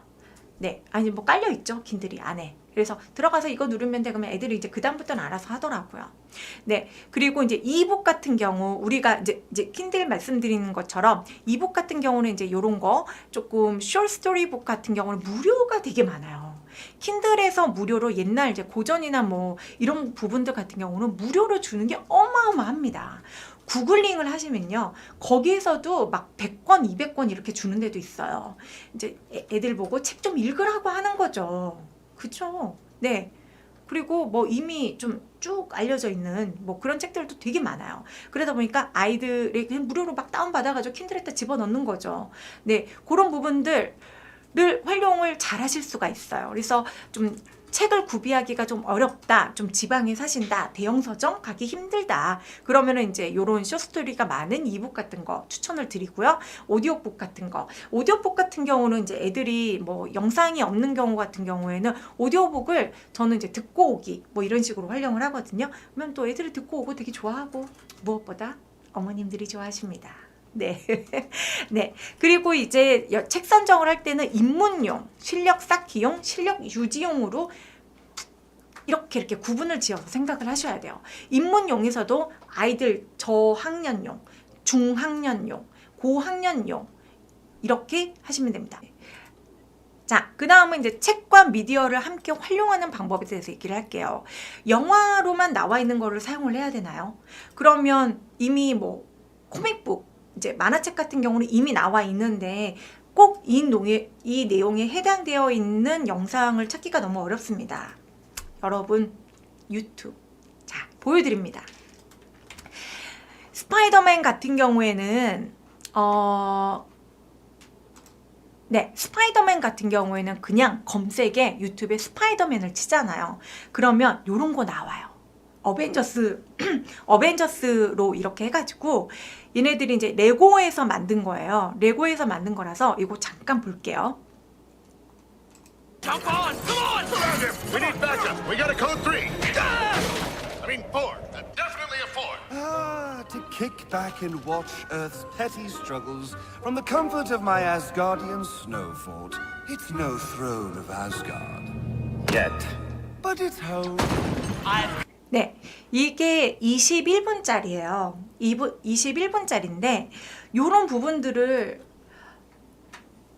네, 아니 뭐 깔려 있죠, 킨들이 안에. 그래서 들어가서 이거 누르면 돼. 그러면 애들이 이제 그다음부터는 알아서 하더라고요. 네, 그리고 이제 이북 같은 경우 우리가 이제 킨들 말씀드리는 것처럼 이북 같은 경우는 이제 요런 거 조금 숏 스토리북 같은 경우는 무료가 되게 많아요. 킨들에서 무료로 옛날 이제 고전이나 뭐 이런 부분들 같은 경우는 무료로 주는 게 어마어마합니다. 구글링을 하시면요. 거기에서도 막 100권, 200권 이렇게 주는 데도 있어요. 이제 애들 보고 책 좀 읽으라고 하는 거죠. 그쵸? 네. 그리고 뭐 이미 좀 쭉 알려져 있는 뭐 그런 책들도 되게 많아요. 그러다 보니까 아이들이 그냥 무료로 막 다운받아가지고 킨들에다 집어넣는 거죠. 네. 그런 부분들을 활용을 잘 하실 수가 있어요. 그래서 좀 책을 구비하기가 좀 어렵다, 좀 지방에 사신다, 대형 서점 가기 힘들다. 그러면은 이제 요런 숏스토리가 많은 이북 같은 거 추천을 드리고요. 오디오북 같은 거. 오디오북 같은 경우는 이제 애들이 뭐 영상이 없는 경우 같은 경우에는 오디오북을 저는 이제 듣고 오기 뭐 이런 식으로 활용을 하거든요. 그러면 또 애들이 듣고 오고 되게 좋아하고 무엇보다 어머님들이 좋아하십니다. 네. 네. 그리고 이제 책 선정을 할 때는 입문용, 실력 쌓기용, 실력 유지용으로 이렇게 구분을 지어서 생각을 하셔야 돼요. 입문용에서도 아이들 저학년용, 중학년용, 고학년용 이렇게 하시면 됩니다. 자, 그 다음은 이제 책과 미디어를 함께 활용하는 방법에 대해서 얘기를 할게요. 영화로만 나와 있는 거를 사용을 해야 되나요? 그러면 이미 뭐 코믹북, 이제 만화책 같은 경우는 이미 나와 있는데 꼭 이 내용에 해당되어 있는 영상을 찾기가 너무 어렵습니다. 여러분 유튜브 자 보여드립니다. 스파이더맨 같은 경우에는 네, 스파이더맨 같은 경우에는 그냥 검색에 유튜브에 스파이더맨을 치잖아요. 그러면 요런 거 나와요. 어벤져스로 이렇게 해가지고 얘네들이 이제 레고에서 만든 거예요. 레고에서 만든 거라서 이거 잠깐 볼게요. Jump on! Come on! We need backup. We got a code 3. I mean 4. Definitely a kick back and watch Earth's petty struggles from the comfort of my Asgardian snow fort. It's no throne of Asgard. Yet. But it's home. 네, 이게 21분짜리예요. 21분짜리인데 이런 부분들을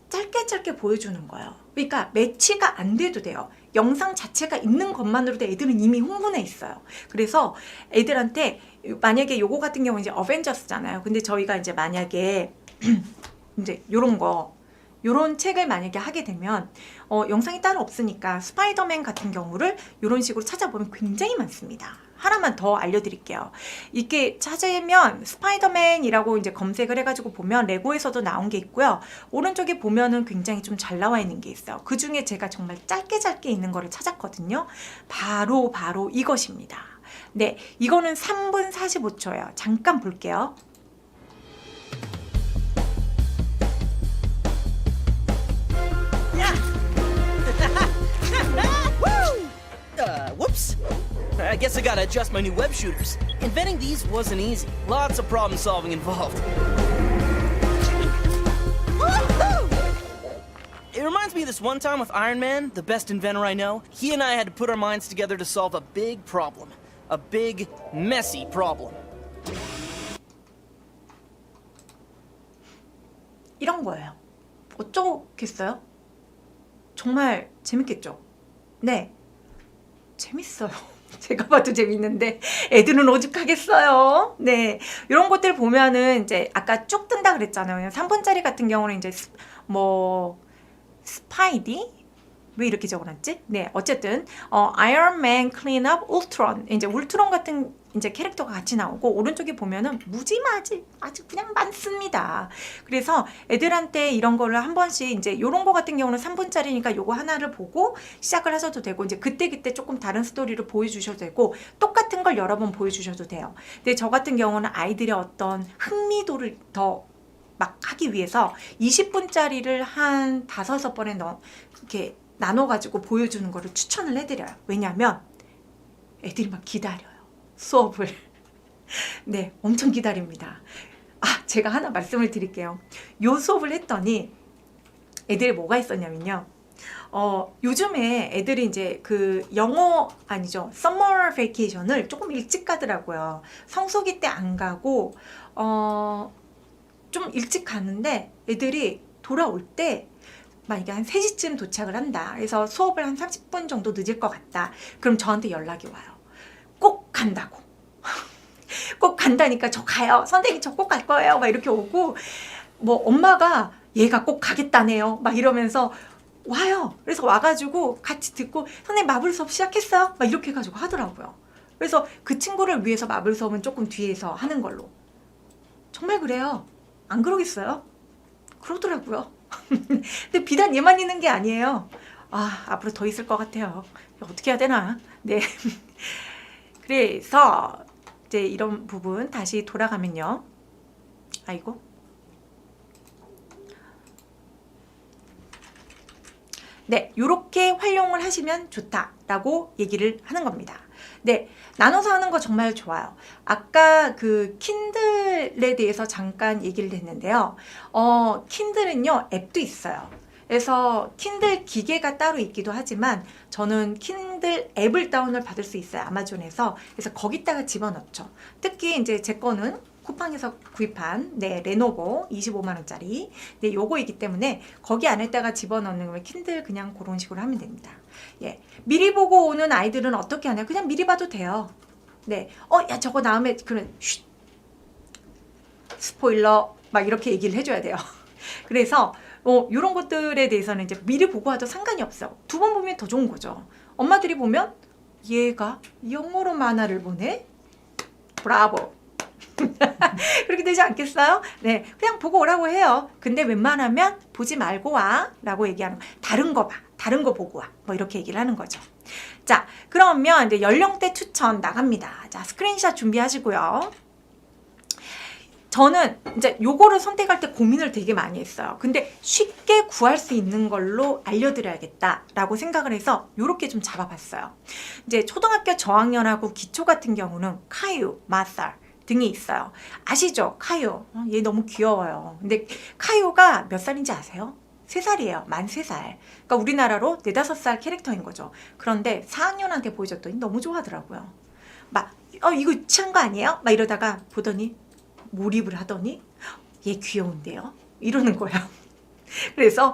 짧게 보여주는 거예요. 그러니까 매치가 안 돼도 돼요. 영상 자체가 있는 것만으로도 애들은 이미 흥분해 있어요. 그래서 애들한테 만약에 요거 같은 경우는 이제 어벤져스잖아요. 근데 저희가 이제 만약에 이제 요런 책을 만약에 하게 되면 영상이 따로 없으니까 스파이더맨 같은 경우를 요런 식으로 찾아보면 굉장히 많습니다. 하나만 더 알려드릴게요. 이렇게 찾으면 스파이더맨이라고 이제 검색을 해가지고 보면 레고에서도 나온 게 있고요. 오른쪽에 보면은 굉장히 좀 잘 나와 있는 게 있어요. 그 중에 제가 정말 짧게 있는 거를 찾았거든요. 바로 이것입니다. 네, 이거는 3분 45초예요. 잠깐 볼게요. Whoops. I guess I gotta adjust my new web shooters. Inventing these wasn't easy. Lots of problem solving involved. It reminds me of this one time with Iron Man, the best inventor I know. He and I had to put our minds together to solve a big problem. A big, messy problem. 이런 거예요. 어쩌겠어요? 정말 재밌겠죠? 네. 재밌어요. 제가 봐도 재밌는데 애들은 오죽하겠어요. 네, 이런 것들 보면은 이제 아까 쭉 뜬다 그랬잖아요. 3분짜리 같은 경우는 이제 스파이디? 왜 이렇게 적어놨지? 네, 어쨌든 아이언맨 클린업 울트론, 이제 울트론 같은 이제 캐릭터가 같이 나오고 오른쪽에 보면은 무지마지 아주 그냥 많습니다. 그래서 애들한테 이런 거를 한 번씩 이제 요런 거 같은 경우는 3분짜리니까 요거 하나를 보고 시작을 하셔도 되고 이제 그때 조금 다른 스토리를 보여주셔도 되고 똑같은 걸 여러 번 보여주셔도 돼요. 근데 저 같은 경우는 아이들의 어떤 흥미도를 더 막 하기 위해서 20분짜리를 한 5-6번에 이렇게 나눠가지고 보여주는 거를 추천을 해드려요. 왜냐하면 애들이 막 기다려요. 수업을. 네, 엄청 기다립니다. 제가 하나 말씀을 드릴게요. 요 수업을 했더니 애들이 뭐가 있었냐면요. 요즘에 애들이 이제 그 영어 아니죠. 서머 베이케이션을 조금 일찍 가더라고요. 성수기 때 안 가고 좀 일찍 가는데 애들이 돌아올 때 만약에 한 3시쯤 도착을 한다. 그래서 수업을 한 30분 정도 늦을 것 같다. 그럼 저한테 연락이 와요. 꼭 간다고. 꼭 간다니까 저 가요. 선생님 저 꼭 갈 거예요. 막 이렇게 오고 뭐 엄마가 얘가 꼭 가겠다네요. 막 이러면서 와요. 그래서 와가지고 같이 듣고 선생님 마블 수업 시작했어요. 막 이렇게 해가지고 하더라고요. 그래서 그 친구를 위해서 마블 수업은 조금 뒤에서 하는 걸로. 정말 그래요. 안 그러겠어요? 그러더라고요. 근데 비단 얘만 있는 게 아니에요. 앞으로 더 있을 것 같아요. 어떻게 해야 되나? 네. 그래서 이제 이런 부분 다시 돌아가면요. 아이고. 네, 요렇게 활용을 하시면 좋다라고 얘기를 하는 겁니다. 네, 나눠서 하는 거 정말 좋아요. 아까 그 킨들에 대해서 잠깐 얘기를 했는데요. 킨들은요, 앱도 있어요. 그래서 킨들 기계가 따로 있기도 하지만 저는 킨들 앱을 다운을 받을 수 있어요. 아마존에서. 그래서 거기다가 집어넣죠. 특히 이제 제 거는 쿠팡에서 구입한 레노버 25만원짜리 요거이기 때문에 거기 안에다가 집어넣는 거면 킨들 그냥 그런 식으로 하면 됩니다. 예, 미리 보고 오는 아이들은 어떻게 하냐? 그냥 미리 봐도 돼요. 네, 야 저거 다음에 그런 스포일러 막 이렇게 얘기를 해줘야 돼요. 그래서 이런 것들에 대해서는 이제 미리 보고 와도 상관이 없어. 2번 보면 더 좋은 거죠. 엄마들이 보면 얘가 영어로 만화를 보네? 브라보. 그렇게 되지 않겠어요? 네, 그냥 보고 오라고 해요. 근데 웬만하면 보지 말고 와 라고 얘기하는 거. 다른 거 봐. 다른 거 보고 와. 뭐 이렇게 얘기를 하는 거죠. 자, 그러면 이제 연령대 추천 나갑니다. 자, 스크린샷 준비하시고요. 저는 이제 요거를 선택할 때 고민을 되게 많이 했어요. 근데 쉽게 구할 수 있는 걸로 알려드려야겠다라고 생각을 해서 요렇게 좀 잡아봤어요. 이제 초등학교 저학년하고 기초 같은 경우는 카유, 마살, 등이 있어요. 아시죠? 카요. 얘 너무 귀여워요. 근데 카요가 몇 살인지 아세요? 3살이에요. 만 3살. 그러니까 우리나라로 4, 5살 캐릭터인 거죠. 그런데 4학년한테 보여줬더니 너무 좋아하더라고요. 막 이거 유치한 거 아니에요? 막 이러다가 보더니 몰입을 하더니 얘 귀여운데요? 이러는 거예요. 그래서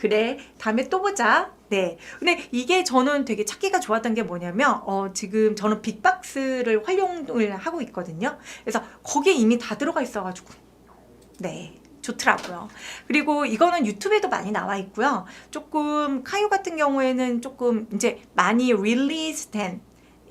그래 다음에 또 보자. 네. 근데 이게 저는 되게 찾기가 좋았던 게 뭐냐면 지금 저는 빅박스를 활용을 하고 있거든요. 그래서 거기에 이미 다 들어가 있어가지고 네 좋더라고요. 그리고 이거는 유튜브에도 많이 나와 있고요. 조금 카요 같은 경우에는 조금 이제 많이 릴리즈된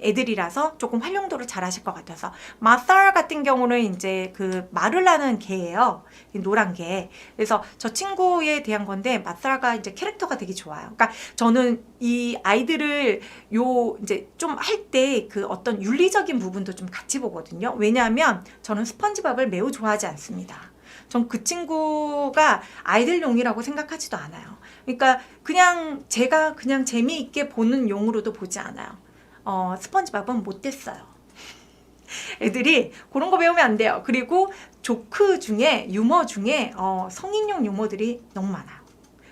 애들이라서 조금 활용도를 잘 하실 것 같아서 마살 같은 경우는 이제 그 말을 하는 개예요. 노란 개. 그래서 저 친구에 대한 건데 마살가 이제 캐릭터가 되게 좋아요. 그러니까 저는 이 아이들을 요 이제 좀 할 때 그 어떤 윤리적인 부분도 좀 같이 보거든요. 왜냐하면 저는 스펀지밥을 매우 좋아하지 않습니다. 전 그 친구가 아이들용이라고 생각하지도 않아요. 그러니까 그냥 제가 그냥 재미있게 보는 용으로도 보지 않아요. 스펀지밥은 못됐어요. 애들이 그런 거 배우면 안 돼요. 그리고 조크 중에 유머 중에 성인용 유머들이 너무 많아요.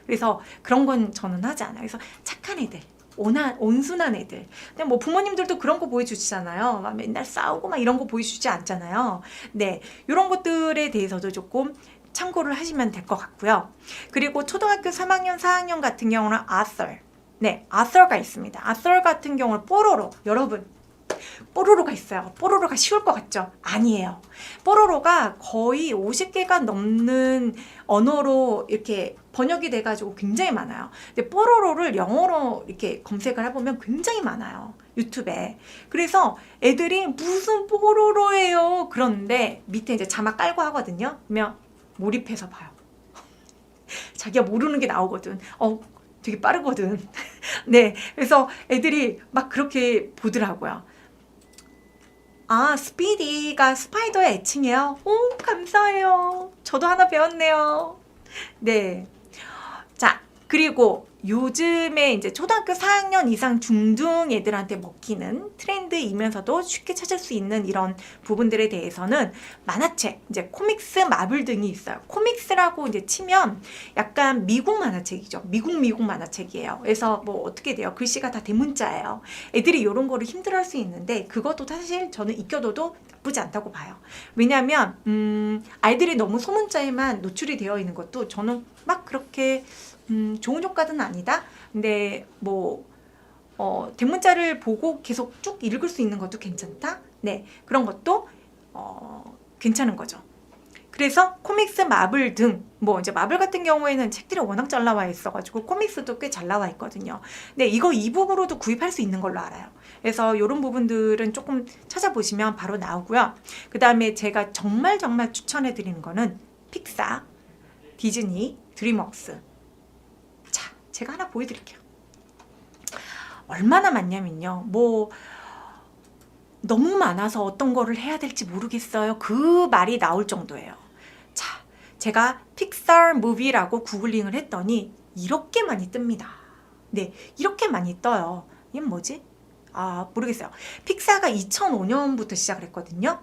그래서 그런 건 저는 하지 않아요. 그래서 착한 애들, 온순한 애들. 근데 뭐 부모님들도 그런 거 보여주시잖아요. 막 맨날 싸우고 막 이런 거 보여주지 않잖아요. 네, 이런 것들에 대해서도 조금 참고를 하시면 될 것 같고요. 그리고 초등학교 3학년, 4학년 같은 경우는 아썰. 네, 아썰가 있습니다. 아썰 같은 경우는 뽀로로. 여러분, 뽀로로가 있어요. 뽀로로가 쉬울 것 같죠? 아니에요. 뽀로로가 거의 50개가 넘는 언어로 이렇게 번역이 돼가지고 굉장히 많아요. 근데 뽀로로를 영어로 이렇게 검색을 해보면 굉장히 많아요. 유튜브에. 그래서 애들이 무슨 뽀로로예요? 그런데 밑에 이제 자막 깔고 하거든요. 그러면 몰입해서 봐요. 자기가 모르는 게 나오거든. 되게 빠르거든. 네, 그래서 애들이 막 그렇게 보더라고요. 아, 스피디가 스파이더의 애칭이에요? 오, 감사해요. 저도 하나 배웠네요. 네. 자, 그리고 요즘에 이제 초등학교 4학년 이상 중등 애들한테 먹히는 트렌드이면서도 쉽게 찾을 수 있는 이런 부분들에 대해서는 만화책, 이제 코믹스, 마블 등이 있어요. 코믹스라고 이제 치면 약간 미국 만화책이죠. 미국 만화책이에요. 그래서 뭐 어떻게 돼요? 글씨가 다 대문자예요. 애들이 이런 거를 힘들어할 수 있는데 그것도 사실 저는 익혀둬도 나쁘지 않다고 봐요. 왜냐하면 아이들이 너무 소문자에만 노출이 되어 있는 것도 저는 막 그렇게 좋은 효과는 아니다. 근데 뭐 대문자를 보고 계속 쭉 읽을 수 있는 것도 괜찮다. 네, 그런 것도 괜찮은 거죠. 그래서 코믹스, 마블 등 뭐 이제 마블 같은 경우에는 책들이 워낙 잘 나와 있어가지고 코믹스도 꽤 잘 나와 있거든요. 근데 이거 이북으로도 구입할 수 있는 걸로 알아요. 그래서 이런 부분들은 조금 찾아보시면 바로 나오고요. 그 다음에 제가 정말 추천해 드리는 거는 픽사, 디즈니, 드림웍스. 자, 제가 하나 보여드릴게요. 얼마나 많냐면요. 뭐 너무 많아서 어떤 거를 해야 될지 모르겠어요. 그 말이 나올 정도예요. 자, 제가 픽사 무비라고 구글링을 했더니 이렇게 많이 뜹니다. 네, 이렇게 많이 떠요. 이게 뭐지? 아, 모르겠어요. 픽사가 2005년부터 시작을 했거든요.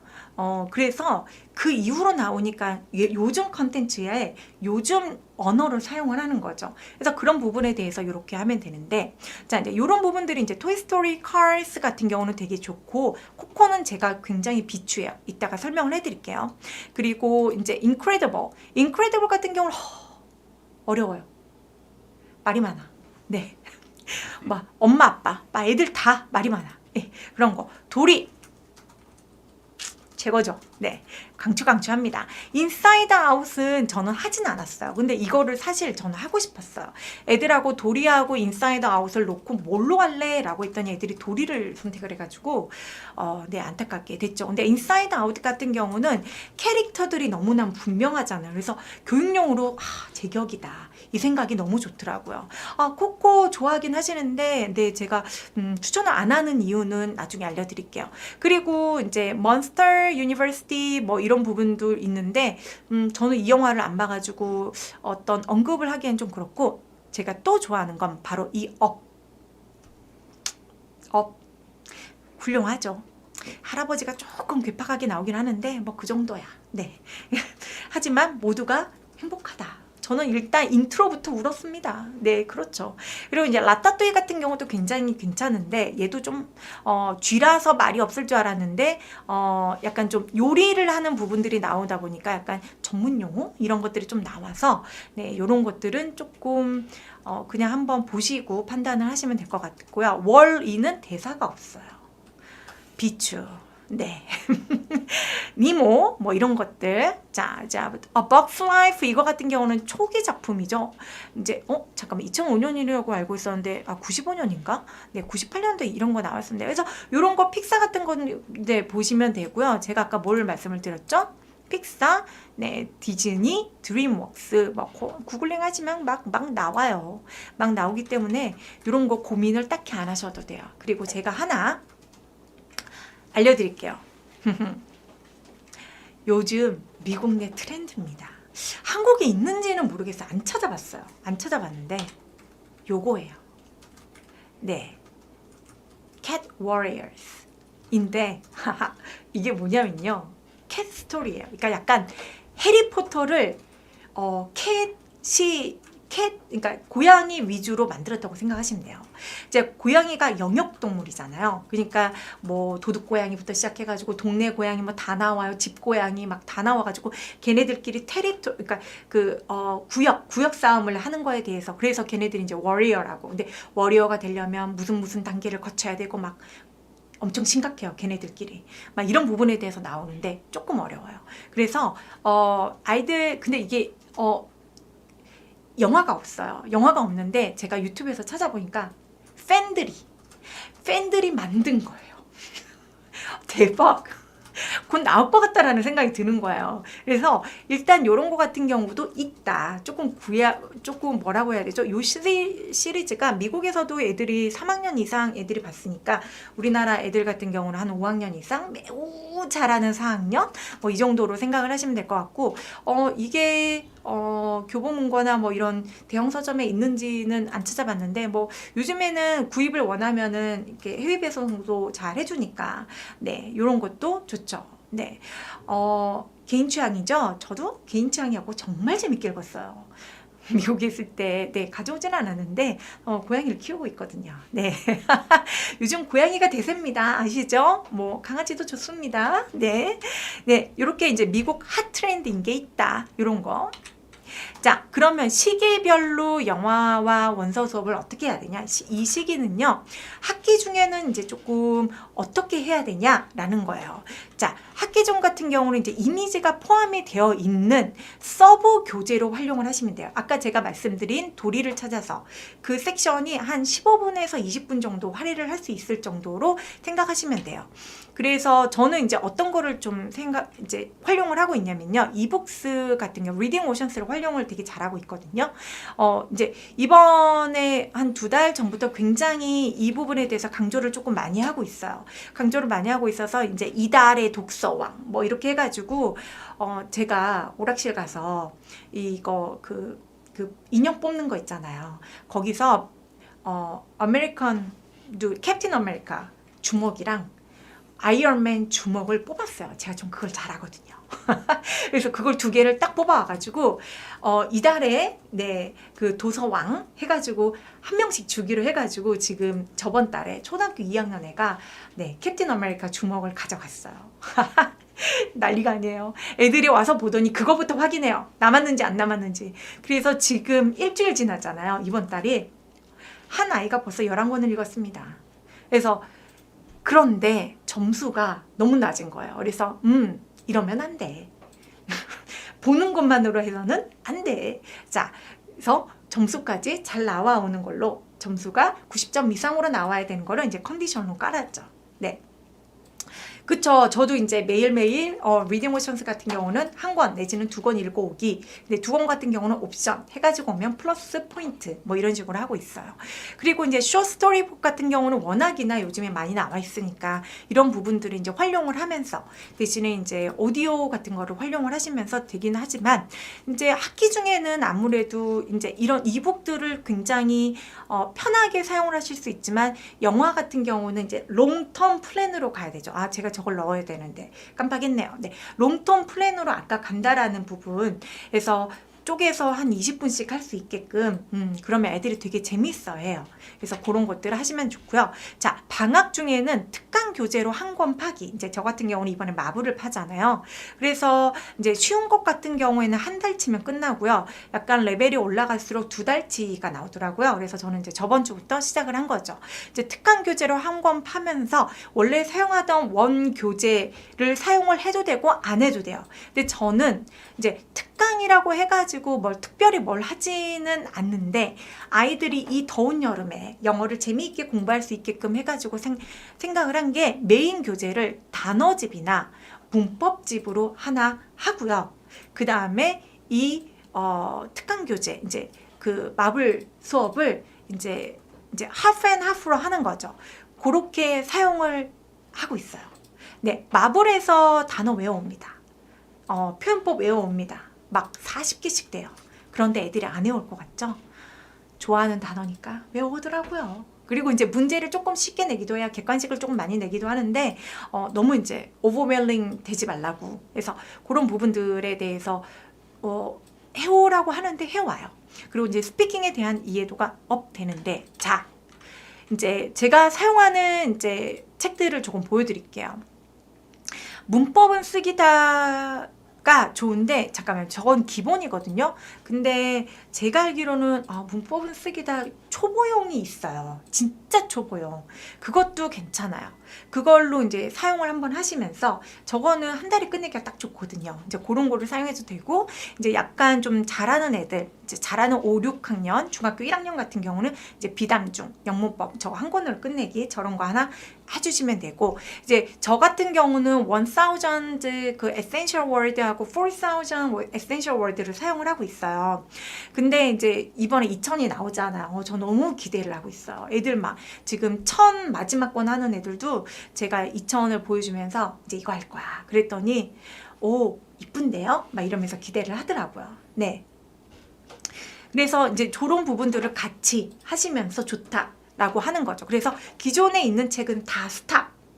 그래서 그 이후로 나오니까 요즘 컨텐츠에 요즘 언어를 사용을 하는 거죠. 그래서 그런 부분에 대해서 이렇게 하면 되는데, 자, 이제 이런 부분들이 이제 토이스토리 카스 같은 경우는 되게 좋고, 코코는 제가 굉장히 비추해요. 이따가 설명을 해드릴게요. 그리고 이제 인크레디블 같은 경우는 어려워요. 말이 많아. 네. 막 엄마 아빠 애들 다 말이 많아. 네, 그런 거. 도리 제거죠. 네, 강추합니다. 인사이드 아웃은 저는 하진 않았어요. 근데 이거를 사실 저는 하고 싶었어요. 애들하고 도리하고 인사이드 아웃을 놓고 뭘로 할래? 라고 했더니 애들이 도리를 선택을 해가지고 네, 안타깝게 됐죠. 근데 인사이드 아웃 같은 경우는 캐릭터들이 너무나 분명하잖아요. 그래서 교육용으로 제격이다. 이 생각이 너무 좋더라고요. 코코 좋아하긴 하시는데, 네, 제가 추천을 안 하는 이유는 나중에 알려드릴게요. 그리고 이제 몬스터 유니버시티 뭐 이런 부분도 있는데, 저는 이 영화를 안 봐가지고 어떤 언급을 하기엔 좀 그렇고, 제가 또 좋아하는 건 바로 이 업 훌륭하죠. 할아버지가 조금 괴팍하게 나오긴 하는데 뭐 그 정도야. 네. 하지만 모두가 행복하다. 저는 일단 인트로부터 울었습니다. 네, 그렇죠. 그리고 이제 라따뚜이 같은 경우도 굉장히 괜찮은데 얘도 좀 쥐라서 말이 없을 줄 알았는데 약간 좀 요리를 하는 부분들이 나오다 보니까 약간 전문 용어 이런 것들이 좀 나와서 네, 이런 것들은 조금 그냥 한번 보시고 판단을 하시면 될 것 같고요. 월2는 대사가 없어요. 비추. 네. 니모 뭐 이런 것들. 자, A Bug's Life 이거 같은 경우는 초기 작품이죠. 이제 잠깐만 2005년이라고 알고 있었는데 95년인가? 네, 98년도에 이런 거 나왔습니다. 그래서 이런 거 픽사 같은 건 네, 보시면 되고요. 제가 아까 뭘 말씀을 드렸죠? 픽사, 네, 디즈니, 드림웍스 뭐 구글링 하시면 막 나와요. 막 나오기 때문에 이런 거 고민을 딱히 안 하셔도 돼요. 그리고 제가 하나 알려드릴게요. 요즘 미국 내 트렌드입니다. 한국에 있는지는 모르겠어요. 안 찾아봤어요. 안 찾아봤는데 요거예요. 네, Cat Warriors 인데 이게 뭐냐면요, 캣 스토리예요. 그러니까 약간 해리포터를 그러니까 고양이 위주로 만들었다고 생각하시면 돼요. 이제 고양이가 영역 동물이잖아요. 그러니까 뭐 도둑 고양이부터 시작해가지고 동네 고양이 뭐 다 나와요. 집 고양이 막 다 나와가지고 걔네들끼리 그러니까 구역 싸움을 하는 거에 대해서, 그래서 걔네들이 이제 워리어라고. 근데 워리어가 되려면 무슨 단계를 거쳐야 되고 막 엄청 심각해요. 걔네들끼리 막 이런 부분에 대해서 나오는데 조금 어려워요. 그래서 아이들 근데 이게 영화가 없어요. 영화가 없는데 제가 유튜브에서 찾아보니까 팬들이 만든 거예요. 대박. 곧 나올 것 같다라는 생각이 드는 거예요. 그래서 일단 이런 거 같은 경우도 있다. 조금 뭐라고 해야 되죠? 요 시리즈가 미국에서도 애들이 3학년 이상 애들이 봤으니까 우리나라 애들 같은 경우는 한 5학년 이상 매우 잘하는 4학년 뭐 이 정도로 생각을 하시면 될 것 같고 이게 교보문고나 뭐 이런 대형 서점에 있는지는 안 찾아봤는데 뭐 요즘에는 구입을 원하면은 이렇게 해외 배송도 잘 해주니까 네, 이런 것도 좋죠. 네, 개인 취향이죠. 저도 개인 취향이었고 정말 재밌게 읽었어요. 미국에 있을 때, 네, 가져오진 않았는데, 고양이를 키우고 있거든요. 네. 요즘 고양이가 대세입니다. 아시죠? 뭐, 강아지도 좋습니다. 네. 네. 요렇게 이제 미국 핫 트렌드인 게 있다. 요런 거. 자, 그러면 시기별로 영화와 원서 수업을 어떻게 해야 되냐? 이 시기는요, 학기 중에는 이제 조금 어떻게 해야 되냐라는 거예요. 자, 학기 중 같은 경우는 이제 이미지가 포함이 되어 있는 서브 교재로 활용을 하시면 돼요. 아까 제가 말씀드린 도리를 찾아서 그 섹션이 한 15분에서 20분 정도 할애를 할 수 있을 정도로 생각하시면 돼요. 그래서 저는 이제 어떤 거를 좀 이제 활용을 하고 있냐면요. 이북스 같은 경우, 리딩 오션스를 활용을 되게 잘하고 있거든요. 이제 이번에 한 2달 전부터 굉장히 이 부분에 대해서 강조를 조금 많이 하고 있어요. 강조를 많이 하고 있어서 이제 이달의 독서왕 뭐 이렇게 해가지고 제가 오락실 가서 이거 그 인형 뽑는 거 있잖아요. 거기서 캡틴 아메리카 주먹이랑 아이언맨 주먹을 뽑았어요. 제가 좀 그걸 잘하거든요. 그래서 그걸 2개를 딱 뽑아와가지고 이달에 네, 그 도서왕 해가지고 한 명씩 주기로 해가지고 지금 저번 달에 초등학교 2학년 애가 네, 캡틴 아메리카 주먹을 가져갔어요. 난리가 아니에요. 애들이 와서 보더니 그거부터 확인해요. 남았는지 안 남았는지. 그래서 지금 일주일 지났잖아요. 이번 달이. 한 아이가 벌써 11권을 읽었습니다. 그래서 그런데 점수가 너무 낮은 거예요. 그래서 이러면 안 돼. 보는 것만으로 해서는 안 돼. 자, 그래서 점수까지 잘 나와오는 걸로, 점수가 90점 이상으로 나와야 되는 거를 이제 컨디션으로 깔았죠. 네. 그쵸. 저도 이제 매일매일 리딩 오션스 같은 경우는 1권 내지는 2권 읽어오기. 근데 2권 같은 경우는 옵션 해가지고 오면 플러스 포인트 뭐 이런 식으로 하고 있어요. 그리고 이제 숏 스토리북 같은 경우는 워낙이나 요즘에 많이 나와 있으니까 이런 부분들을 이제 활용을 하면서, 대신에 이제 오디오 같은 거를 활용을 하시면서 되긴 하지만, 이제 학기 중에는 아무래도 이제 이런 이북들을 굉장히 편하게 사용을 하실 수 있지만, 영화 같은 경우는 이제 롱텀 플랜으로 가야 되죠. 아, 제가 저걸 넣어야 되는데 깜빡했네요. 네, 롱텀 플랜으로 아까 간다라는 부분에서 쪼개서 한 20분씩 할 수 있게끔 그러면 애들이 되게 재밌어해요. 그래서 그런 것들을 하시면 좋고요. 자, 방학 중에는 특강 교재로 한 권 파기. 이제 저 같은 경우는 이번에 마블을 파잖아요. 그래서 이제 쉬운 것 같은 경우에는 한 달 치면 끝나고요. 약간 레벨이 올라갈수록 2달치가 나오더라고요. 그래서 저는 이제 저번 주부터 시작을 한 거죠. 이제 특강 교재로 한 권 파면서 원래 사용하던 원 교재를 사용을 해도 되고 안 해도 돼요. 근데 저는 이제 특강이라고 해가지고 특별히 뭘 하지는 않는데 아이들이 이 더운 여름에 영어를 재미있게 공부할 수 있게끔 해가지고 생각을 한 게 메인 교재를 단어집이나 문법집으로 하나 하고요. 그 다음에 이 특강 교재 이제 그 마블 수업을 이제 하프 앤 하프로 하는 거죠. 그렇게 사용을 하고 있어요. 네, 마블에서 단어 외워옵니다. 표현법 외워옵니다. 막 40개씩 돼요. 그런데 애들이 안 외울 것 같죠? 좋아하는 단어니까 외우더라고요. 그리고 이제 문제를 조금 쉽게 내기도 해야 객관식을 조금 많이 내기도 하는데 너무 이제 오버웰링 되지 말라고 해서 그런 부분들에 대해서 해오라고 하는데 해와요. 그리고 이제 스피킹에 대한 이해도가 업 되는데 자, 이제 제가 사용하는 이제 책들을 조금 보여드릴게요. 문법은 쓰기다가 좋은데 잠깐만 저건 기본이거든요. 근데 제가 알기로는 문법은 쓰기다 초보용이 있어요. 진짜 초보용. 그것도 괜찮아요. 그걸로 이제 사용을 한번 하시면서 저거는 한 달에 끝내기가 딱 좋거든요. 이제 그런 거를 사용해도 되고 이제 약간 좀 잘하는 애들 이제 잘하는 5, 6학년 중학교 1학년 같은 경우는 이제 비담중 영문법 저거 한 권으로 끝내기 저런 거 하나 해주시면 되고 이제 저 같은 경우는 1000 그 에센셜 월드하고 4000 에센셜 월드를 사용을 하고 있어요. 근데 이제 이번에 2000이 나오잖아요. 저 너무 기대를 하고 있어요. 애들 막 지금 1000 마지막 권 하는 애들도 제가 2000을 보여주면서 이제 이거 할 거야. 그랬더니 오 이쁜데요? 막 이러면서 기대를 하더라고요. 네. 그래서 이제 저런 부분들을 같이 하시면서 좋다라고 하는 거죠. 그래서 기존에 있는 책은 다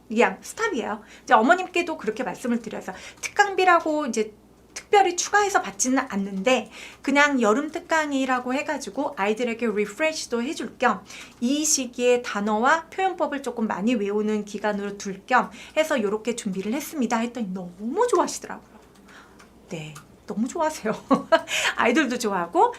그냥 스탑이에요. 이제 어머님께도 그렇게 말씀을 드려서 특강비라고 이제 특별히 추가해서 받지는 않는데 그냥 여름 특강이라고 해가지고 아이들에게 리프레시도 해줄 겸 이 시기에 단어와 표현법을 조금 많이 외우는 기간으로 둘 겸 해서 이렇게 준비를 했습니다 했더니 너무 좋아하시더라고요. 네, 너무 좋아하세요. 아이들도 좋아하고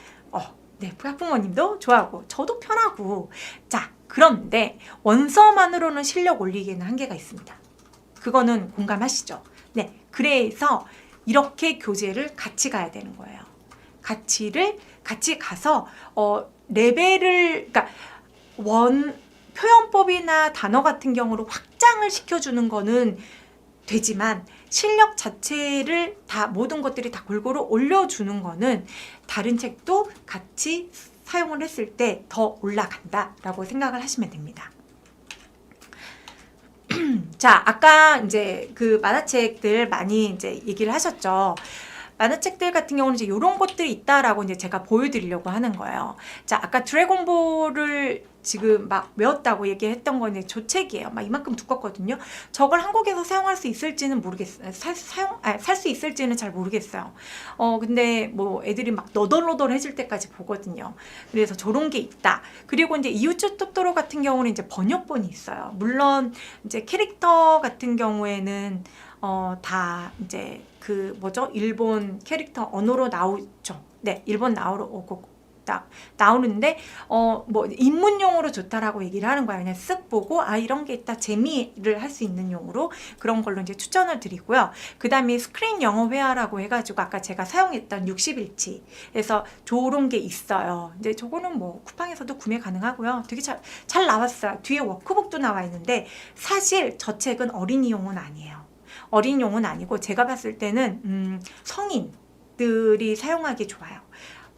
네, 학부모님도 좋아하고 저도 편하고 자 그런데 원서만으로는 실력 올리기에는 한계가 있습니다. 그거는 공감하시죠? 네, 그래서 이렇게 교재를 같이 가야 되는 거예요. 같이 가서 레벨을 그러니까 표현법이나 단어 같은 경우로 확장을 시켜주는 거는 되지만 실력 자체를 다 모든 것들이 다 골고루 올려주는 거는 다른 책도 같이 사용을 했을 때 더 올라간다라고 생각을 하시면 됩니다. 자, 아까 이제 그 만화책들 많이 이제 얘기를 하셨죠. 만화책들 같은 경우는 이제 이런 것들이 있다라고 이제 제가 보여드리려고 하는 거예요. 자, 아까 드래곤볼을 지금 막 외웠다고 얘기했던 거는 저 책이에요. 막 이만큼 두껍거든요. 저걸 한국에서 사용할 수 있을지는 모르겠어요. 살 수 있을지는 잘 모르겠어요. 근데 뭐 애들이 막 너덜너덜해질 때까지 보거든요. 그래서 저런 게 있다. 그리고 이제 이웃집 토토로 같은 경우는 이제 번역본이 있어요. 물론 이제 캐릭터 같은 경우에는 다 이제 그 뭐죠? 일본 캐릭터 언어로 나오죠. 네, 일본 나오는데 뭐 입문용으로 좋다라고 얘기를 하는 거예요. 그냥 쓱 보고 이런 게 있다 재미를 할 수 있는 용으로 그런 걸로 이제 추천을 드리고요. 그 다음에 스크린 영어 회화라고 해가지고 아까 제가 사용했던 60일치에서 저런 게 있어요. 이제 저거는 뭐 쿠팡에서도 구매 가능하고요. 되게 잘 나왔어요. 뒤에 워크북도 나와 있는데 사실 저 책은 어린이용은 아니에요. 어린이용은 아니고 제가 봤을 때는 성인들이 사용하기 좋아요.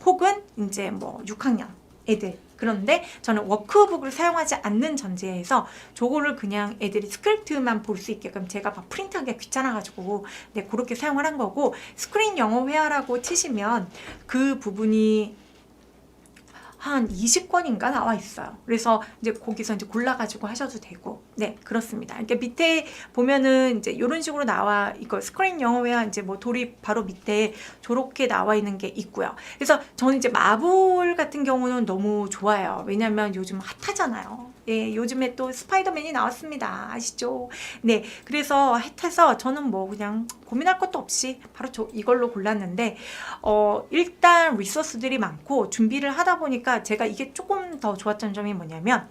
혹은 이제 뭐 6학년 애들. 그런데 저는 워크북을 사용하지 않는 전제에서 저거를 그냥 애들이 스크립트만 볼 수 있게끔 제가 막 프린트하기가 귀찮아가지고 네, 그렇게 사용을 한 거고 스크린 영어 회화라고 치시면 그 부분이 한 20권인가 나와 있어요. 그래서 이제 거기서 이제 골라가지고 하셔도 되고, 네, 그렇습니다. 그러니까 밑에 보면은 이제 이런 식으로 나와, 이거 스크린 영어회화 이제 뭐 도립 바로 밑에 저렇게 나와 있는 게 있고요. 그래서 저는 이제 마블 같은 경우는 너무 좋아요. 왜냐면 요즘 핫하잖아요. 예, 요즘에 또 스파이더맨이 나왔습니다. 아시죠? 네, 그래서 핫해서 저는 뭐 그냥 고민할 것도 없이 바로 이걸로 골랐는데, 일단 리소스들이 많고 준비를 하다 보니까 제가 이게 조금 더 좋았던 점이 뭐냐면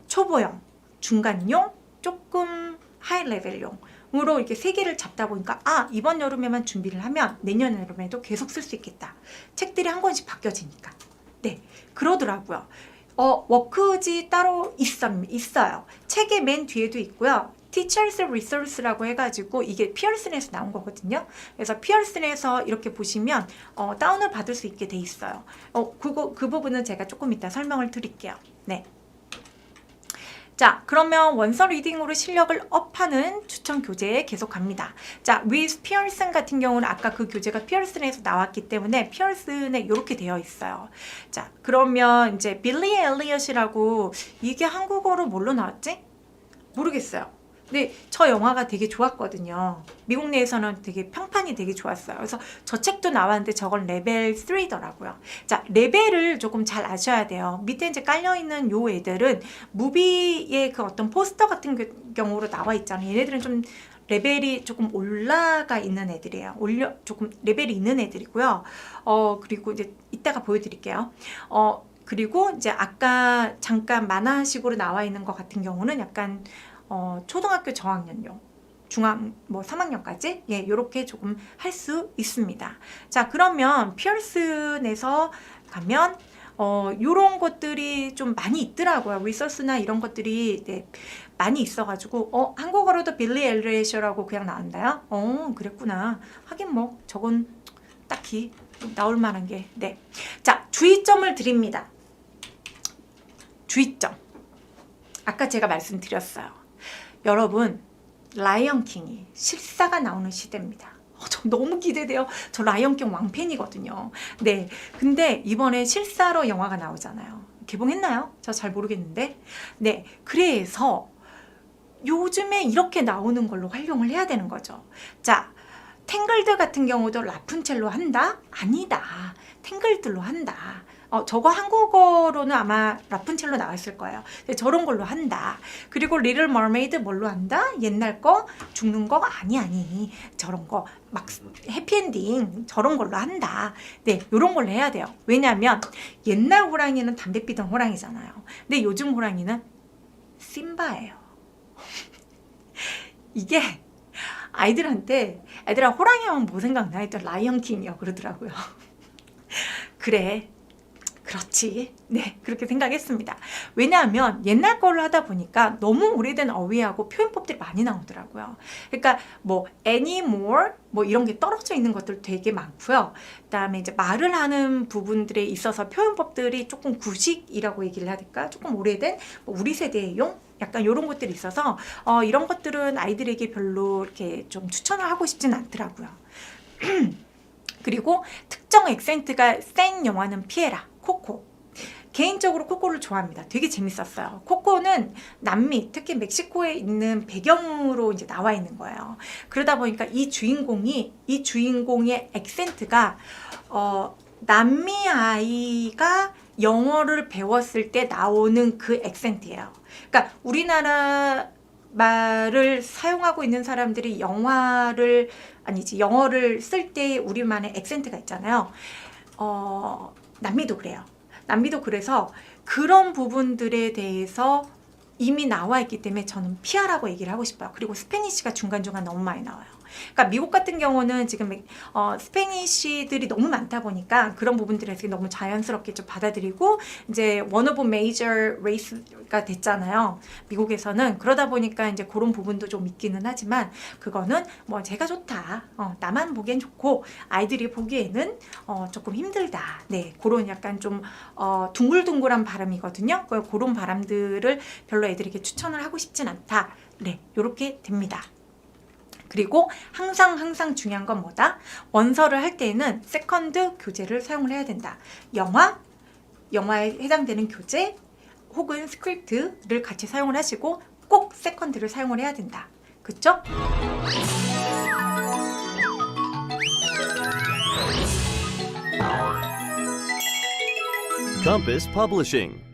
초보용, 중간용, 조금 하이 레벨용으로 이렇게 세 개를 잡다 보니까 이번 여름에만 준비를 하면 내년 여름에도 계속 쓸 수 있겠다. 책들이 한 권씩 바뀌어지니까. 네, 그러더라고요. 워크지 따로 있어요. 책의 맨 뒤에도 있고요. Teachers Resource라고 해가지고 이게 피어슨에서 나온 거거든요. 그래서 피어슨에서 이렇게 보시면 다운을 받을 수 있게 돼 있어요. 그 부분은 제가 조금 이따 설명을 드릴게요. 네. 자, 그러면 원서 리딩으로 실력을 업하는 추천 교재에 계속 갑니다. 자, with 피어슨 같은 경우는 아까 그 교재가 피어슨에서 나왔기 때문에 피어슨에 이렇게 되어 있어요. 자, 그러면 이제 빌리 엘리엇이라고, 이게 한국어로 뭘로 나왔지? 모르겠어요. 근데 저 영화가 되게 좋았거든요. 미국 내에서는 되게 평판이 되게 좋았어요. 그래서 저 책도 나왔는데 저건 레벨 3더라고요. 자, 레벨을 조금 잘 아셔야 돼요. 밑에 이제 깔려있는 요 애들은 무비의 그 어떤 포스터 같은 경우로 나와 있잖아요. 얘네들은 좀 레벨이 조금 올라가 있는 애들이에요. 조금 레벨이 있는 애들이고요. 그리고 이제 이따가 보여드릴게요. 그리고 이제 아까 잠깐 만화식으로 나와 있는 것 같은 경우는 약간 초등학교 저학년용, 뭐 3학년까지 요렇게 조금 할 수 있습니다. 자, 그러면 피어슨에서 가면 요런 것들이 좀 많이 있더라고요. 리소스나 이런 것들이 많이 있어가지고 한국어로도 빌리 엘리엇이라고 그냥 나온다요? 그랬구나. 하긴 뭐 저건 딱히 나올 만한 게. 네. 자, 주의점을 드립니다. 주의점. 아까 제가 말씀드렸어요. 여러분, 라이언 킹이 실사가 나오는 시대입니다. 저 너무 기대돼요. 저 라이언 킹 왕팬이거든요. 네, 근데 이번에 실사로 영화가 나오잖아요. 개봉했나요? 저 잘 모르겠는데. 네, 그래서 요즘에 이렇게 나오는 걸로 활용을 해야 되는 거죠. 자, 탱글드 같은 경우도 라푼첼로 한다? 아니다. 탱글드로 한다. 저거 한국어로는 아마 라푼첼로 나왔을 거예요. 저런 걸로 한다. 그리고 리틀 머메이드 뭘로 한다? 옛날 거 죽는 거 아니 저런 거 막 해피엔딩 저런 걸로 한다. 네, 요런 걸로 해야 돼요. 왜냐하면 옛날 호랑이는 담배 피던 호랑이잖아요. 근데 요즘 호랑이는 심바예요. 이게 애들아 호랑이 하면 뭐 생각나? 일단 라이언 킹이요 그러더라고요. 그래, 그렇지. 네, 그렇게 생각했습니다. 왜냐하면 옛날 걸로 하다 보니까 너무 오래된 어휘하고 표현법들이 많이 나오더라고요. 그러니까 뭐 anymore 뭐 이런 게 떨어져 있는 것들 되게 많고요. 그다음에 이제 말을 하는 부분들에 있어서 표현법들이 조금 구식이라고 얘기를 해야 될까? 조금 오래된 뭐 우리 세대용 약간 이런 것들이 있어서 이런 것들은 아이들에게 별로 이렇게 좀 추천을 하고 싶진 않더라고요. 그리고 특정 액센트가 센 영화는 피해라. 코코. 개인적으로 코코를 좋아합니다. 되게 재밌었어요. 코코는 남미, 특히 멕시코에 있는 배경으로 이제 나와 있는 거예요. 그러다 보니까 이 주인공의 액센트가 남미 아이가 영어를 배웠을 때 나오는 그 액센트예요. 그러니까 우리나라 말을 사용하고 있는 사람들이 영어를 쓸 때 우리만의 액센트가 있잖아요. 남미도 그래요. 남미도 그래서 그런 부분들에 대해서 이미 나와 있기 때문에 저는 피하라고 얘기를 하고 싶어요. 그리고 스페니쉬가 중간중간 너무 많이 나와요. 그러니까 미국 같은 경우는 지금 스페니쉬들이 너무 많다 보니까 그런 부분들에서 너무 자연스럽게 좀 받아들이고 이제 one of major race가 됐잖아요. 미국에서는. 그러다 보니까 이제 그런 부분도 좀 있기는 하지만 그거는 뭐 제가 좋다. 나만 보기엔 좋고 아이들이 보기에는 조금 힘들다. 네, 그런 약간 좀 둥글둥글한 발음이거든요. 그런 발음들을 별로 애들에게 추천을 하고 싶진 않다. 네, 요렇게 됩니다. 그리고 항상 중요한 건 뭐다? 원서를 할 때에는 세컨드 교재를 사용을 해야 된다. 영화, 영화에 해당되는 교재 혹은 스크립트를 같이 사용을 하시고 꼭 세컨드를 사용을 해야 된다. 그쵸? Compass Publishing.